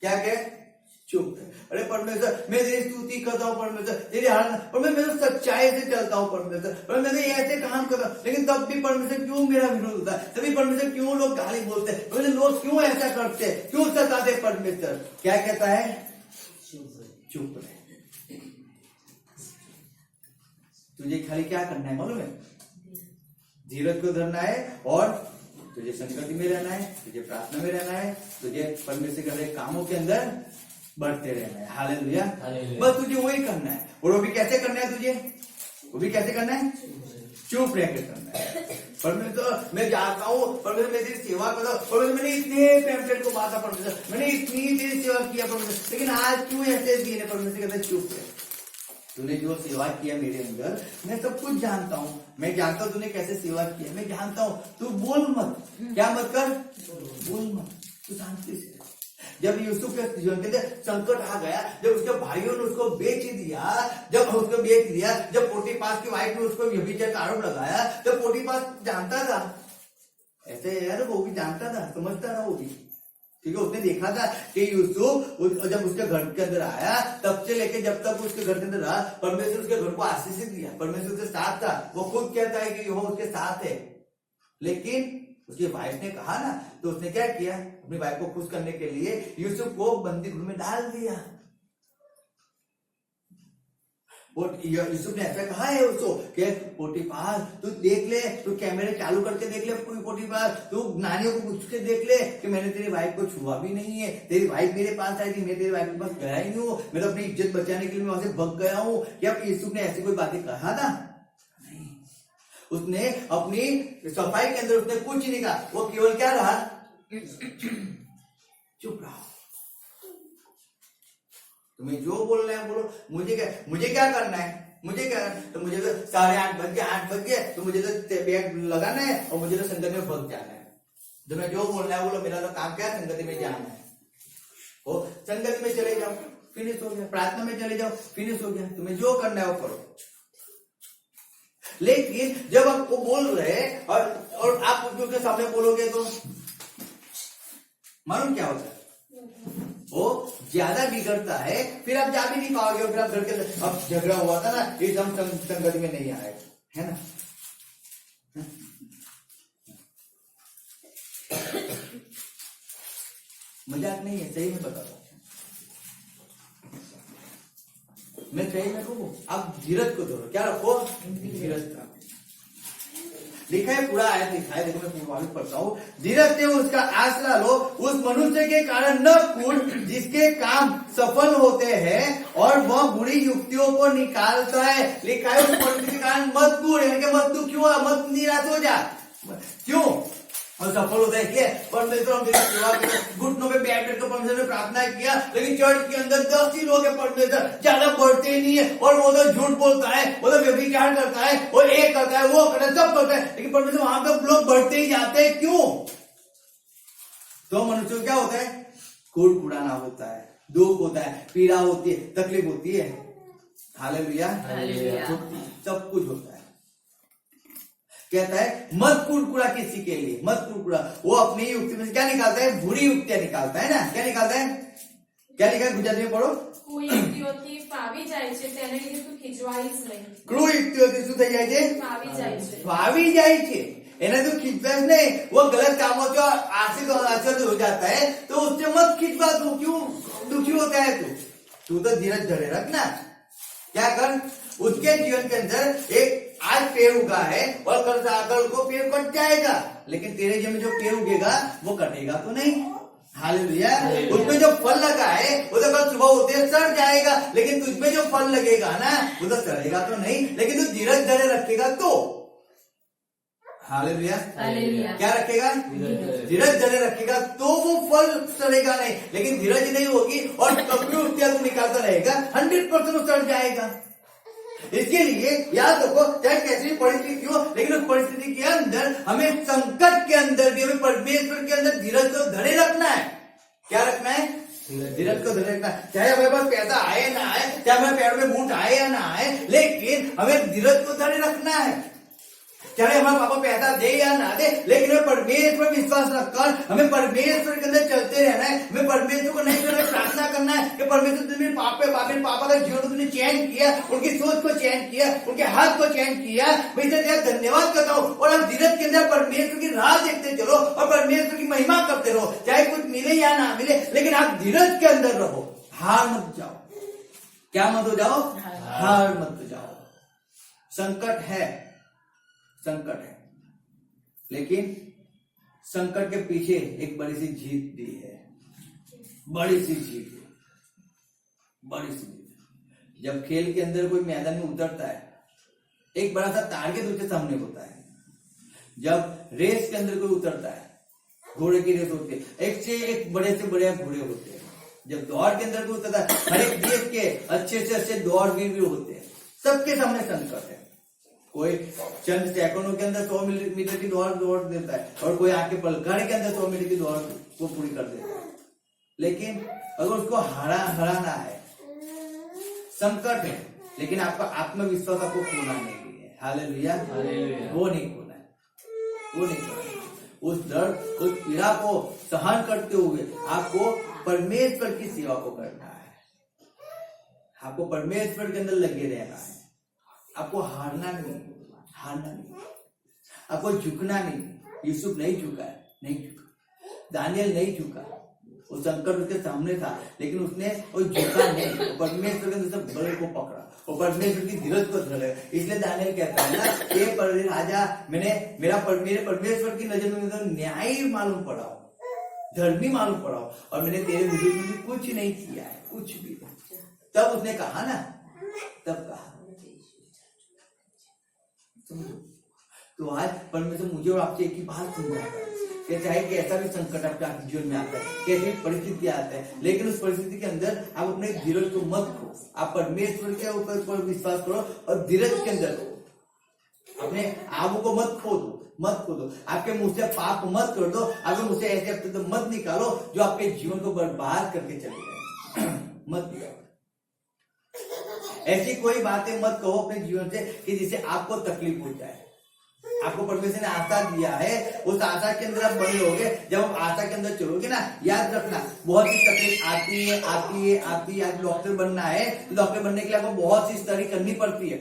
क्या कहे? चुप रहे। अरे परमेश्वर, मैं तेरी स्तुति करता हूँ, परमेश्वर तेरी आराधना, परमेश्वर मैं सच्चाई से चलता हूँ, परमेश्वर मैं ऐसे काम करता हूँ, लेकिन तब भी परमेश्वर क्यों मेरा विरोध होता है? तभी परमेश्वर क्यों लोग गाली बोलते हैं? परमेश्वर लोग क्यों ऐसा करते हैं, क्यों सताते? परमेश्वर क्या कहता है? चुप रहे। तुझे खाली क्या करना है मालूम है? धीरज को धरना है और तुझे संगति में रहना है, तुझे प्रार्थना में रहना है, तुझे परमेश्वर के हर कामों के अंदर बढ़ते रहना है। हालेलुया, बस तुझे वही करना है। और वो भी कैसे करना है? तुझे वो भी कैसे करना है? चुप रह के करना है। परमेश्वर मैं जाता हूँ, परमेश्वर मैं तेरी सेवा करता हूँ, परमेश्वर मैंने इतने पैम्पलेट को बांटा, परमेश्वर मैंने इतनी तेरी सेवा किया, परमेश्वर लेकिन आज क्यों ऐसे दिए? परमेश्वर कहता है चुप रहे। तूने जो सेवा किया मेरे अंदर, मैं सब कुछ जानता हूँ, मैं जानता हूँ तूने कैसे सेवा किया, मैं जानता हूँ। तू बोल मत, क्या मत कर, बोल मत, तू शांति से। जब यूसुफ के जीवन के अंदर संकट आ गया, जब उसके भाइयों ने उसको बेच दिया, जब पोटीफार की वाइफ ने उसको व्यभिचार का आरोप लगाया, जब पोटीफार जानता था, ऐसे यार वो भी जानता था, समझता था वो भी, क्योंकि उसने देखा था कि यूसुफ जब उसके घर के अंदर आया, तब से लेके जब तक उसके घर के अंदर रहा, परमेश्वर उसके घर को आशीष दिया, परमेश्वर उसके साथ था। वो खुद कहता है कि वो उसके साथ है, लेकिन उसकी वाइफ ने कहा ना, तो उसने क्या किया? अपनी वाइफ को खुश करने के लिए यूसुफ को बंदी गृह में डाल दिया। यूसुफ ने ऐसा कहा है उसको कि पोटीफार तू देख ले, तू कैमरे चालू करके देख ले, पोटीफार तू नानियों को पूछ के देख ले कि मैंने तेरी वाइफ को छुआ भी नहीं है, तेरी वाइफ मेरे पास आई थी, मैं तेरी वाइफ के पास गया ही नहीं हूँ, मैं तो अपनी इज्जत बचाने के लिए वहां से भग गया हूँ। क्या यूसुफ ने ऐसी कोई बातें कहा था? नहीं, उसने अपनी सफाई के अंदर उसने कुछ नहीं कहा, वो केवल क्या रहा, चुप रहा। तुम्हें जो बोलना है बोलो, मुझे क्या करना है, मुझे क्या, तो मुझे तो 8:30 बज गए तो मुझे तो बैग लगाना है और मुझे तो संगति में भग जाना है। तुम्हें जो बोलना है बोलो, मेरा तो काम क्या है, संगति में जाना है। ओ संगति में चले जाओ, फिनिश हो गया। प्रार्थना में चले जाओ, फिनिश हो गया। तुम्हें जो करना है वो करो। लेकिन जब आपको बोल रहे और आप उसके सामने बोलोगे तो मालूम क्या होता है, वो ज्यादा बिगड़ता है, फिर आप जा भी नहीं पाओगे। फिर आप घर के अब झगड़ा हुआ था ना, एकदम संगति में नहीं आए, है ना। मजाक नहीं है, सही में बता रहा हूं मैं, सही में कहूं। आप धीरज को धरो, क्या रखो, धीरज का। लिखा है, पूरा आयत लिखा है, देखो मैं पूर्वाधिक पढ़ता हूँ। धीरज से उसका आसरा लो, उस मनुष्य के कारण न कूद जिसके काम सफल होते हैं और वह बुरी युक्तियों को निकालता है। लिखा है, उस मनुष्य के कारण मत कूद, यानी कि मत तू क्यों, मत निराश हो जा। क्यों और सफल होता है क्या, परमेश्वर हम तेरी सेवा करते, घुटनों पे बैठ कर परमेश्वर ने प्रार्थना किया, लेकिन चर्च के अंदर 10 ही लोग हैं, परमेश्वर ज्यादा बढ़ते ही नहीं है, और वो तो झूठ बोलता है, वो तो व्यभिचार करता है, वो एक करता है, वो करता है, सब करता है, लेकिन परमेश्वर वहां पे लोग बढ़ते ही जाते हैं। क्यों? तो मनुष्य क्या होता है, कुड़कुड़ाना होता है, दुख होता है, पीड़ा होती है, तकलीफ होती है। हालेलुया, सब कुछ होता है। कहता है मत कुड़कुड़ा किसी के लिए, मत कुड़कुड़ा। वो अपनी युक्ति में क्या निकालता है, बुरी युक्तियां निकालता है ना। क्या निकालता है, क्या लिखा है गुजराती में पढ़ो, કુયુક્તિઓથી ફાવી જાય છે તેને લીધે તું ખીજવાઈશ નહીં. ક્રૂર યુક્તિઓથી શું થઈ જાય છે, ફાવી જાય છે. फावी जाए छे, એને तो खिंचवास नहीं, वो गलत कामों से आश्रित हो जाता है, तो उससे मत खिंचवा। तू क्यों दुखी होता है, तू तो धीरज धरे रखना। क्या कर, उसके जीवन के अंदर एक आज पेड़ उगा है और कल को पेड़ कट जाएगा, लेकिन तेरे जीवन में जो पेड़ उगेगा वो कटेगा तो नहीं। हालेलुया। उसमें जो फल लगा है वो तो कल सुबह होते सड़ जाएगा, लेकिन तुझमें जो फल लगेगा ना वो तो सड़ेगा तो नहीं, लेकिन तू धीरज धरे रखेगा तो। हालेलुया। क्या रखेगा, धीरज धरे रखेगा तो वो फल सड़ेगा नहीं, लेकिन धीरज नहीं होगी और कभी उठिया तू निकालता रहेगा, 100% सड़ जाएगा। इसके लिए याद रखो, चाहे कैसी भी परिस्थिति हो, लेकिन उस परिस्थिति के अंदर हमें, संकट के अंदर भी हमें परमेश्वर के अंदर धीरज को धरे रखना है। क्या रखना है, धीरज को धरे रखना है। चाहे हमारे पास पैसा आए ना आए, चाहे हमारे पैर में बूट आए या ना आए, लेकिन हमें धीरज को धरे रखना है। चाहे हमारे पापा पैसा दे या ना दे, लेकिन हमें परमेश्वर विश्वास रखकर हमें परमेश्वर के अंदर चलते रहना है। हमें परमेश्वर को नहीं करना, प्रार्थना करना है कि परमेश्वर तुमने पापा का जीवन तुमने चेंज किया, उनकी सोच को चेंज किया, उनके हाथ को चेंज किया, मैं इसे तेरा धन्यवाद करता हूँ। और आप धीरज के अंदर परमेश्वर की राह देखते चलो और परमेश्वर की महिमा करते रहो, चाहे कुछ मिले या ना मिले, लेकिन आप धीरज के अंदर रहो, हार मत जाओ। क्या मत हो जाओ, हार मत जाओ। संकट है, संकट है, लेकिन संकट के पीछे एक बड़ी सी जीत भी है, बड़ी सी जीत, बड़ी सी जीत। जब खेल के अंदर कोई मैदान में उतरता है, एक बड़ा सा टारगेट उसके सामने होता है। जब रेस के अंदर कोई उतरता है, घोड़े की रेस होती है, एक से एक बड़े से बड़े घोड़े होते हैं। जब दौड़ के अंदर कोई उतरता है, हर एक देश के अच्छे से अच्छे दौड़वीर भी होते हैं, सबके सामने संकट है। कोई चंद सेकंडों के अंदर 100 मीटर की दौड़ देता है, और कोई आके पल घर के अंदर 100 मीटर की दौड़ को पूरी कर देता है। लेकिन अगर उसको हराना है, संकट है, लेकिन आपका आत्मविश्वास आपको खोना नहीं है। हालेलुया, वो नहीं खोना है, वो नहीं खोना है। उस दर्द, उस पीड़ा को सहन करते हुए आपको परमेश्वर की सेवा को करना है। आपको परमेश्वर के अंदर लगे रहना है। आपको हारना नहीं, आपको झुकना नहीं। यूसुफ नहीं झुका है, नहीं झुका। दानियल नहीं झुका, वो संकट उसके सामने था, लेकिन उसने वो झुका नहीं, वो परमेश्वर के दूसरे बड़े को पकड़ा, वो परमेश्वर की धीरज को धरे। इसलिए दानियल कहता है ना, ये राजा मेरे परमेश्वर की नजर में तो न्याय मालूम पड़ा हो, धर्मी मालूम पड़ा हो, और मैंने तेरे विरुद्ध में कुछ नहीं किया है, कुछ भी। तब उसने कहा ना, तब कहा। तो आज परमेश्वर मुझे और आपसे एक ही बात सुनना है कि चाहे कैसा भी संकट आपके जीवन में आता है, कैसी भी परिस्थिति आता है, लेकिन उस परिस्थिति के अंदर आप अपने धीरज को मत खो। आप परमेश्वर के ऊपर विश्वास करो और धीरज के अंदर रहो। अपने आप को मत खो दो, आपके मुंह से पाप मत कर दो, आपके मुंह से ऐसे शब्द मत निकालो जो आपके जीवन को बर्बाद करके चले गए। मत निकालो ऐसी कोई बातें मत कहो अपने जीवन से कि जिससे आपको तकलीफ हो जाए। आपको परमेश्वर ने आशा दिया है, उस आशा के अंदर आप बने होगे। जब आप आशा के अंदर चलोगे ना, याद रखना बहुत सी तकलीफ आती है। आप डॉक्टर बनना है तो डॉक्टर बनने के लिए आपको बहुत सी स्टडी करनी पड़ती है,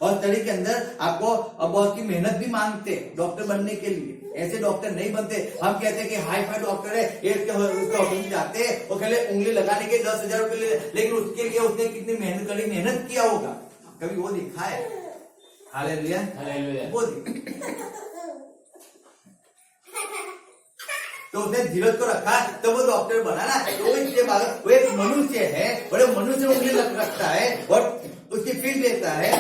और स्टडी के अंदर आपको बहुत की मेहनत भी मांगते हैं डॉक्टर बनने के लिए। ऐसे डॉक्टर नहीं बनते। हम कहते हैं कि हाई फाई डॉक्टर है, एक डॉक्टर जाते हैं और कहले उंगली लगाने के 10,000 रुपए, लेकिन उसके लिए उसने कितनी मेहनत किया होगा, कभी वो दिखा है? हालेलुया, वो तो उसने धीरज को रखा तो वो डॉक्टर बना ना। तो इसके बाद वो एक मनुष्य है, बड़े मनुष्य उंगली रखता है और उसकी फील्ड लेता है,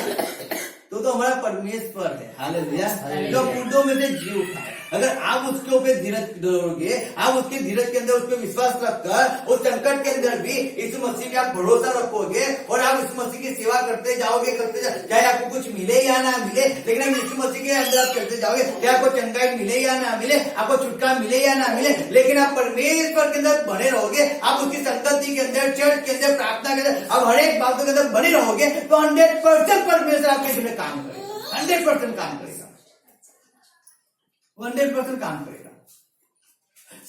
तो हमारा परमेश्वर है। हालेलुया, जो मुर्दों में से जी उठा है। अगर आप उसके ऊपर धीरज करोगे, आप उसके धीरज के अंदर उसके विश्वास रखकर उस संकट के अंदर भी यीशु मसीह पे आप भरोसा रखोगे और आप यीशु मसीह की सेवा करते जाओगे, चाहे आपको कुछ मिले या ना मिले, लेकिन आप यीशु मसीह के अंदर आप करते जाओगे, चाहे आपको चंगाई मिले या ना मिले, आपको छुटकारा मिले या ना मिले, लेकिन आप परमेश्वर के अंदर बने रहोगे, आप उसकी संगति के अंदर, चर्च के अंदर, प्रार्थना के अंदर, आप हर एक बातों के अंदर बने रहोगे, तो 100% परमेश्वर आपके जीवन में काम करेगा। 100% काम करेगा, 100% काम करेगा।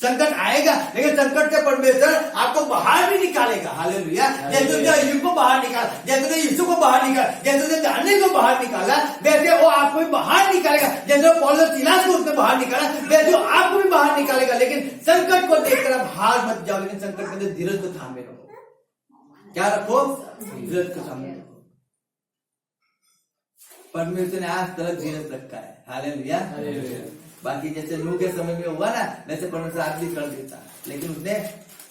संकट आएगा, लेकिन संकट से परमेश्वर आपको बाहर भी निकालेगा। हालेलुया, जैसे यीशु को बाहर निकाला, जैसे यीशु को बाहर निकाला, जैसे दानियल को बाहर निकाला, वैसे वो आपको भी बाहर निकालेगा। जैसे पौलुस सिलास को उसने बाहर निकाला, वैसे वो आपको भी बाहर निकालेगा। लेकिन संकट को देखकर आप हार मत जाओ, लेकिन संकट के अंदर धीरज को थामे रखो। क्या रखो? धीरज को थामे रखो। परमेश्वर ने आज तक धीरज रखा है। हालेलुया, बाकी जैसे नूह के समय में हुआ ना, वैसे परमेश्वर आज भी कर देता, लेकिन उसने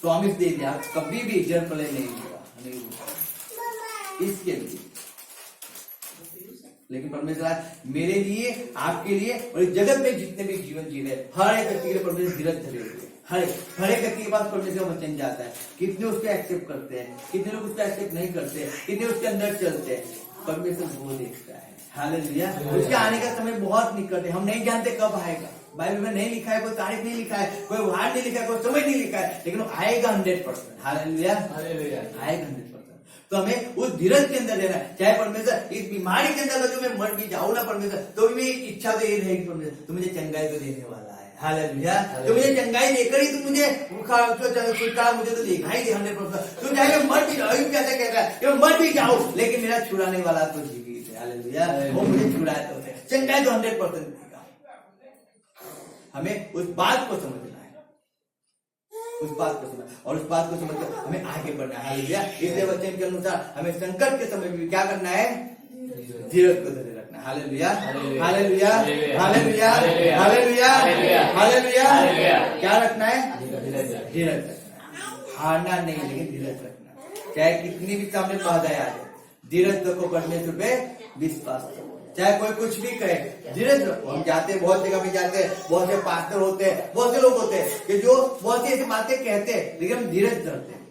प्रॉमिस दे दिया कभी भी जल प्रलय नहीं हुआ इसके लिए। लेकिन परमेश्वर आज मेरे लिए, आपके लिए और इस जगत में जितने भी जीवन जी रहे, हर एक व्यक्ति के लिए परमेश्वर धीरज धरे हुए। हर एक व्यक्ति के पास परमेश्वर का वचन जाता है। कितने उसको एक्सेप्ट करते हैं, कितने लोग उसको एक्सेप्ट नहीं करते, कितने उसके अंदर चलते हैं, परमेश्वर वो देखता है। हालेलुया, उसके आने का समय बहुत निकट है। हम नहीं जानते कब आएगा, बाइबल में नहीं लिखा है, कोई तारीख नहीं लिखा है, कोई वार नहीं लिखा है, कोई समय नहीं लिखा है, लेकिन वो आएगा 100%। हालेलुया, आएगा 100%। तो हमें उस धीरज के अंदर रहना है। चाहे परमेश्वर इस बीमारी के अंदर जो मैं मर भी जाऊं ना परमेश्वर, तो भी मेरी इच्छा तो ये रहेगी परमेश्वर तो मुझे चंगाई तो देने वाला है। हालेलुया, तो मुझे चंगाई देकर ही तो मुझे छुटकारा मुझे तो देखा ही दे 100%। तो चाहे मैं मर भी जाऊं, कैसे कहता है कि मर भी जाऊं, लेकिन मेरा छुड़ाने वाला तो जीवित है। हालेलुया, वो मुझे छुड़ाए तो है, चंगाई तो 100% देगा। हमें उस बात को समझना है, उस बात को समझ, और उस बात को समझकर हमें आगे बढ़ना है। हालेलुया, इसलिए वचन के अनुसार हमें संकट के समय में क्या करना है? धीरज को धरे रखना। Hallelujah, hallelujah, hallelujah, hallelujah, hallelujah. क्या रखना है? धीरज रखना। हारना नहीं, लेकिन धीरज रखना। चाहे कितनी भी सामने बाधाएं आ जाए, धीरज रखो, परमेश्वर पे विश्वास करो। चाहे कोई कुछ भी कहे, धीरज रखो। हम जाते हैं, बहुत जगह पे जाते हैं, बहुत से पास्टर होते हैं, बहुत से लोग होते हैं कि जो बहुत सी ऐसी बातें कहते हैं, लेकिन हम धीरज धरते हैं।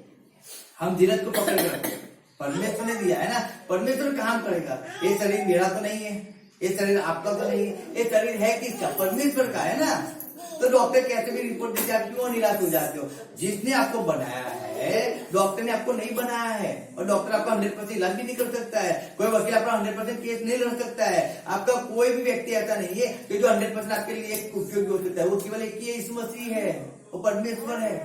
हम धीरज को पकड़ कर रखते हैं। परमेश्वर ने दिया है ना, परमेश्वर काम करेगा। ये शरीर मेरा तो नहीं है, ये शरीर आपका तो नहीं है, ये शरीर है किसका? परमेश्वर का है ना। तो डॉक्टर कैसे भी रिपोर्ट देते, आप क्यों निराश हो जाते हो? जिसने आपको बनाया है, डॉक्टर ने आपको नहीं बनाया है, और डॉक्टर आपका 100% इलाज भी नहीं कर सकता है। कोई वकील आपका 100% केस नहीं लड़ सकता है। आपका कोई भी व्यक्ति ऐसा नहीं है कि जो 100% आपके लिए उपयोगी हो सकता है। वो केवल एक ही यीशु मसीह है, वो परमेश्वर है।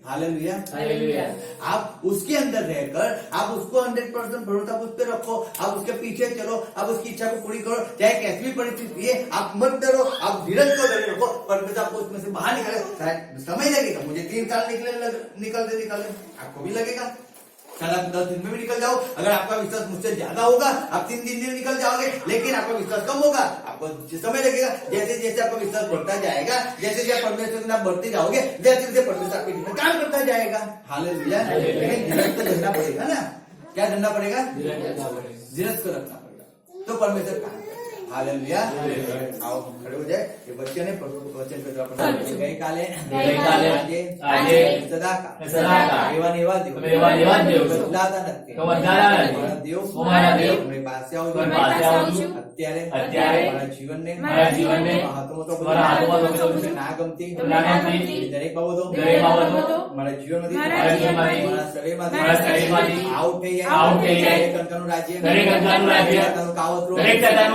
हालेलुया। हालेलुया। आप उसके अंदर रहकर आप उसको 100% भरोसा उस पर रखो, आप उसके पीछे चलो, आप उसकी इच्छा को पूरी करो, चाहे कैसी भी परिस्थिति है आप मत डरो, आप धीरज को धरे रखो, परमेश्वर आपको उसमें से बाहर निकाले। शायद समय लगेगा, मुझे 3 साल निकलते आपको भी लगेगा, शायद आप 10 दिन में भी निकल जाओ। अगर आपका विश्वास मुझसे ज्यादा होगा आप 3 दिन में निकल जाओगे, लेकिन आपका विश्वास कम होगा, आपको समय लगेगा। जैसे जैसे आपका विश्वास बढ़ता जाएगा, जैसे जैसे परमेश्वर के नाम बढ़ते जाओगे, जैसे जैसे परमेश्वर आपके जीवन में काम करता जाएगा। हालेलुया। लेकिन धीरज तो धरना पड़ेगा ना। क्या धरना पड़ेगा? धीरज को रखना पड़ेगा, तो परमेश्वर काम करेगा। हालेलुया। आओ खड़े हो जाए। ये बच्चे ने प्रभु के वचन पे गई काले આજે સદાકાળ એવા ને એવા દેવ બદલાતા નથી અમારા દેવ અમે પાસે આવજો અત્યારે મારા જીવનને મહત્વ તો ના ગમતી દરેક બાબતો મારા જીવનમાંથી મારા શરીરમાંથી આઉટ થઈ જાય દરેક અંતરનું રાજ્ય તારું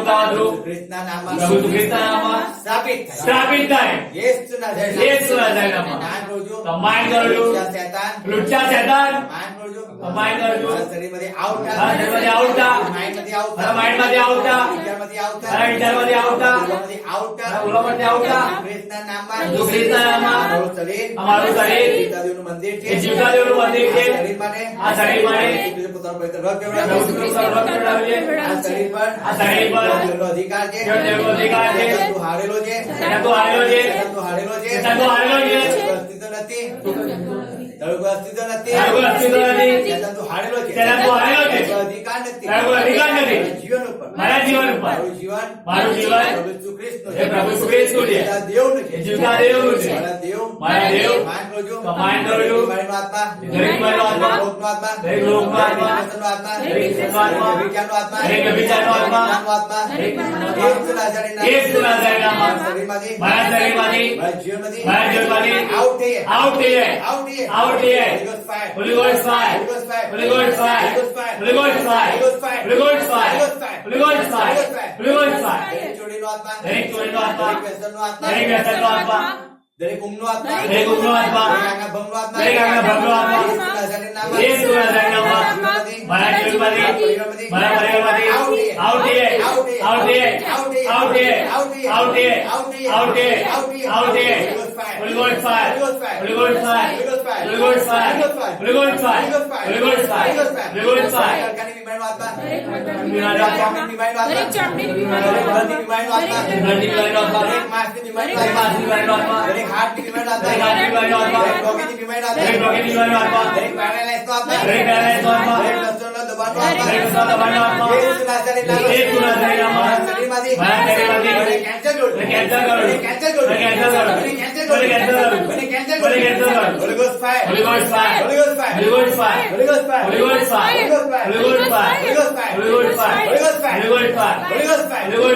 કાવતરું કૃષ્ણના નામમાં સ્થાપિત થાય. యేసు નામમાં નામ કરજો, કમાન્ડ કરજો, લુચ્ચા શેતાન માન કરજો, કમાન્ડ કરજો, મારા શરીરમાંથી આઉટ મારા શરીરમાંથી આઉટ થા, માઇન્ડમાંથી આઉટ મારા માઇન્ડમાંથી આઉટ થા, વિચારમાંથી આઉટ મારા વિચારમાંથી આઉટ થા, આઉટ મારા ઉલમાંથી આઉટ થા. કૃષ્ણના નામમાં કૃષ્ણના નામમાં અમારું શરીર જીવતાદેવનું મંદિર છે. એ જીવતાદેવનું મંદિર છે. આ શરીર માટે પોતાનો પવિત્ર રક્ત પ્રભુ આ શરીર પર દેવનો અધિકાર છે. દેવનો અધિકાર છે. તું હારેલો છે, તું હારેલો છે, તું હારેલો છે, તું હારેલો છે. અસ્તિત્વ નથી, તારું અસ્તિત્વ નથી, તારું અસ્તિત્વ નથી. તું હારેલો છે, તું હારેલો છે. તારો અધિકાર નથી, તારો અધિકાર નથી. જીવન ઉપર મારા જીવન ઉપર મારું જીવન પ્રભુ પ્રભુ ખ્રિસ્તનું એ પ્રભુ ખ્રિસ્તનું છે. જીવતા દેવનું છે, એ જીવતા દેવનું છે. મારા દેવ મારા દેવ માન કરજો, કમાન્ડ કરજો, મારી આત્મા, દરેક મારો આત્મા, લોકનો આત્મા, દરેક લોકનો આત્મા, વ્યસનનો આત્મા, દરેક વ્યસનનો આત્મા, વિચારનો આત્મા, દરેક વ્યભિચારનો આત્મા, જ્ઞાનનો આત્મા, દરેક યેસુ નાઝારેના યેસુ નાઝારેના મારા શરીરમાંથી, મારા શરીરમાંથી, મારા જીવનમાંથી, મારા જીવનમાંથી આઉટ થઈ જાય, આઉટ થઈ જાય, આઉટ થઈ જાય, આઉટ થઈ જાય. Holy Ghost fire, Holy Ghost fire, Holy Ghost fire, Holy Ghost fire, Holy Ghost fire, Holy Ghost fire, Holy Ghost fire, Holy Ghost fire, Holy Ghost fire, Holy Ghost fire, Holy Ghost fire. દરેક ચોરીનો આત્મા, દરેક ચોરીનો આત્મા, દરેક વ્યસનનો આત્મા, દરેક વ્યસનનો આત્મા, દરેક ઊંઘનો આત્મા, દરેક ઊંઘનો આત્મા, દરેક આજ્ઞાભંગનો આત્મા, દરેક આજ્ઞાભંગનો આત્મા, યેસુ નાઝારેના નામમાં, યેસુ નાઝારેના નામમાં, મારા જીવનમાંથી, મારા પરિવારમાંથી આઉટ થઈ જાય, આઉટ થઈ જાય, આઉટ થઈ જાય, આઉટ થઈ જાય, આઉટ થઈ જાય, આઉટ થઈ જાય, આઉટ થઈ જાય, આઉટ થઈ જાય. Holy Ghost fire, Holy Ghost fire, Holy Ghost fire, Holy Ghost fire, Holy Ghost fire, Holy Ghost fire. પ્રકારની બીમારીનો આત્મા, બીમારીનો આત્મા, ચામડીની બીમારીનો આત્મા, દરેક હૃદયની બીમારીનો આત્મા, બ્લડની બીમારીનો આત્મા, દરેક માસની બીમારીનો દરેક આત્મા, માસની બીમારીનો આત્મા, દરેક હાર્ટની બીમારીનો આત્મા, દરેક હાર્ટની બીમારીનો આત્મા, દરેક રોગીની બીમારીનો દરેક આત્મા, રોગીની બીમારીનો આત્મા, દરેક પેરાલાઇઝનો આત્મા, દરેક પેરાલાઇઝનો આત્મા, દરેક નસોના દબાણનો આત્મા, દરેક નસોના દબાણનો આત્મા, યેસુ નાઝારેના નામમાં, યેસુ નાઝારેના નામમાં, મારા શરીરમાંથી, મારા શરીરમાંથી, દરેક કેન્સર કરું, દરેક કેન્સર કરું, દરેક કેન્સર કરું, દરેક કેન્સર કરું, દરેક કેન્સર કરું, દરેક કેન્સર કરું, દરેક કેન્સર દરેક કેન્સર કરું. Holy Ghost fire, Holy Ghost fire, Holy Ghost fire, Holy Ghost fire, Holy Ghost fire, Holy Ghost fire, Holy Ghost fire, Holy Ghost fire, Holy Ghost fire, Holy Ghost fire, Holy Ghost fire, Holy Ghost fire, Holy Ghost fire, Holy Ghost fire, Holy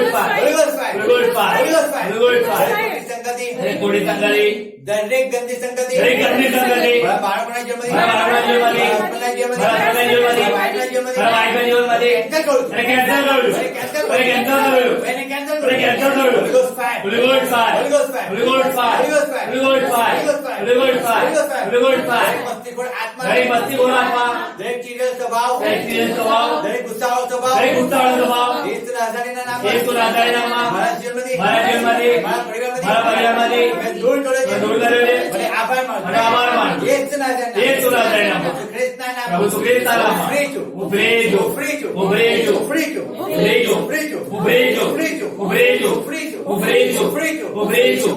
Ghost fire, Holy Ghost fire, Holy Ghost fire, Holy Ghost fire. દરેક સંગતિ, દરેક ખોટી સંગતિ, દરેક ગંદી સંગતિ, દરેક ગંદી સંગતિ, મારા બાળકોના જીવનમાંથી, મારા બાળકોના જીવનમાંથી, મારા હસબન્ડના જીવનમાંથી, મારા હસબન્ડના જીવનમાંથી, મારા વાઈફના જીવનમાંથી, મારા વાઈફના જીવનમાંથી કેન્સર કરું, દરેક કેન્સર કરું, દરેક કેન્સર કરું, દરેક કેન્સર કરું, એને કેન્સર દરેક કેન્સર કરું, કરું. Holy Ghost fire, Holy Ghost fire, Holy Ghost fire, Holy Ghost fire, Holy Ghost fire, Holy Ghost fire, Holy Ghost fire, Holy Ghost fire, Holy Ghost fire, Holy Ghost fire. દરેક મસ્તીખોર આત્મા, દરેક મસ્તીખોર આત્મા, દરેક ચીડિયો સ્વભાવ, દરેક ચીડિયો સ્વભાવ, દરેક ગુસ્સાવાળો સ્વભાવ, દરેક ગુસ્સાવાળો સ્વભાવ, યેસુ નાઝારેના નામમાં, યેસુ નાઝારેના નામમાં, મારા જીવનમાંથી, મારા જીવનમાંથી, મારા પરિવારમાંથી, મારા પરિવારમાંથી મેં દૂર કર્યો છે, મેં દૂર કર્યો છે, મને આભાર માનું મને આભાર માનું. યેસુ નાઝારેના યેસુ નાઝારેના નામમાં, પ્રભુ ખ્રિસ્તના નામમાં, પ્રભુ ખ્રિસ્તના નામમાં, free છું, હું free છું, free છું, હું free છું, free છું, હું free છું, free છું, હું free છું, free છું, હું free છું, free છું, હું free છું, free છું, હું free છું.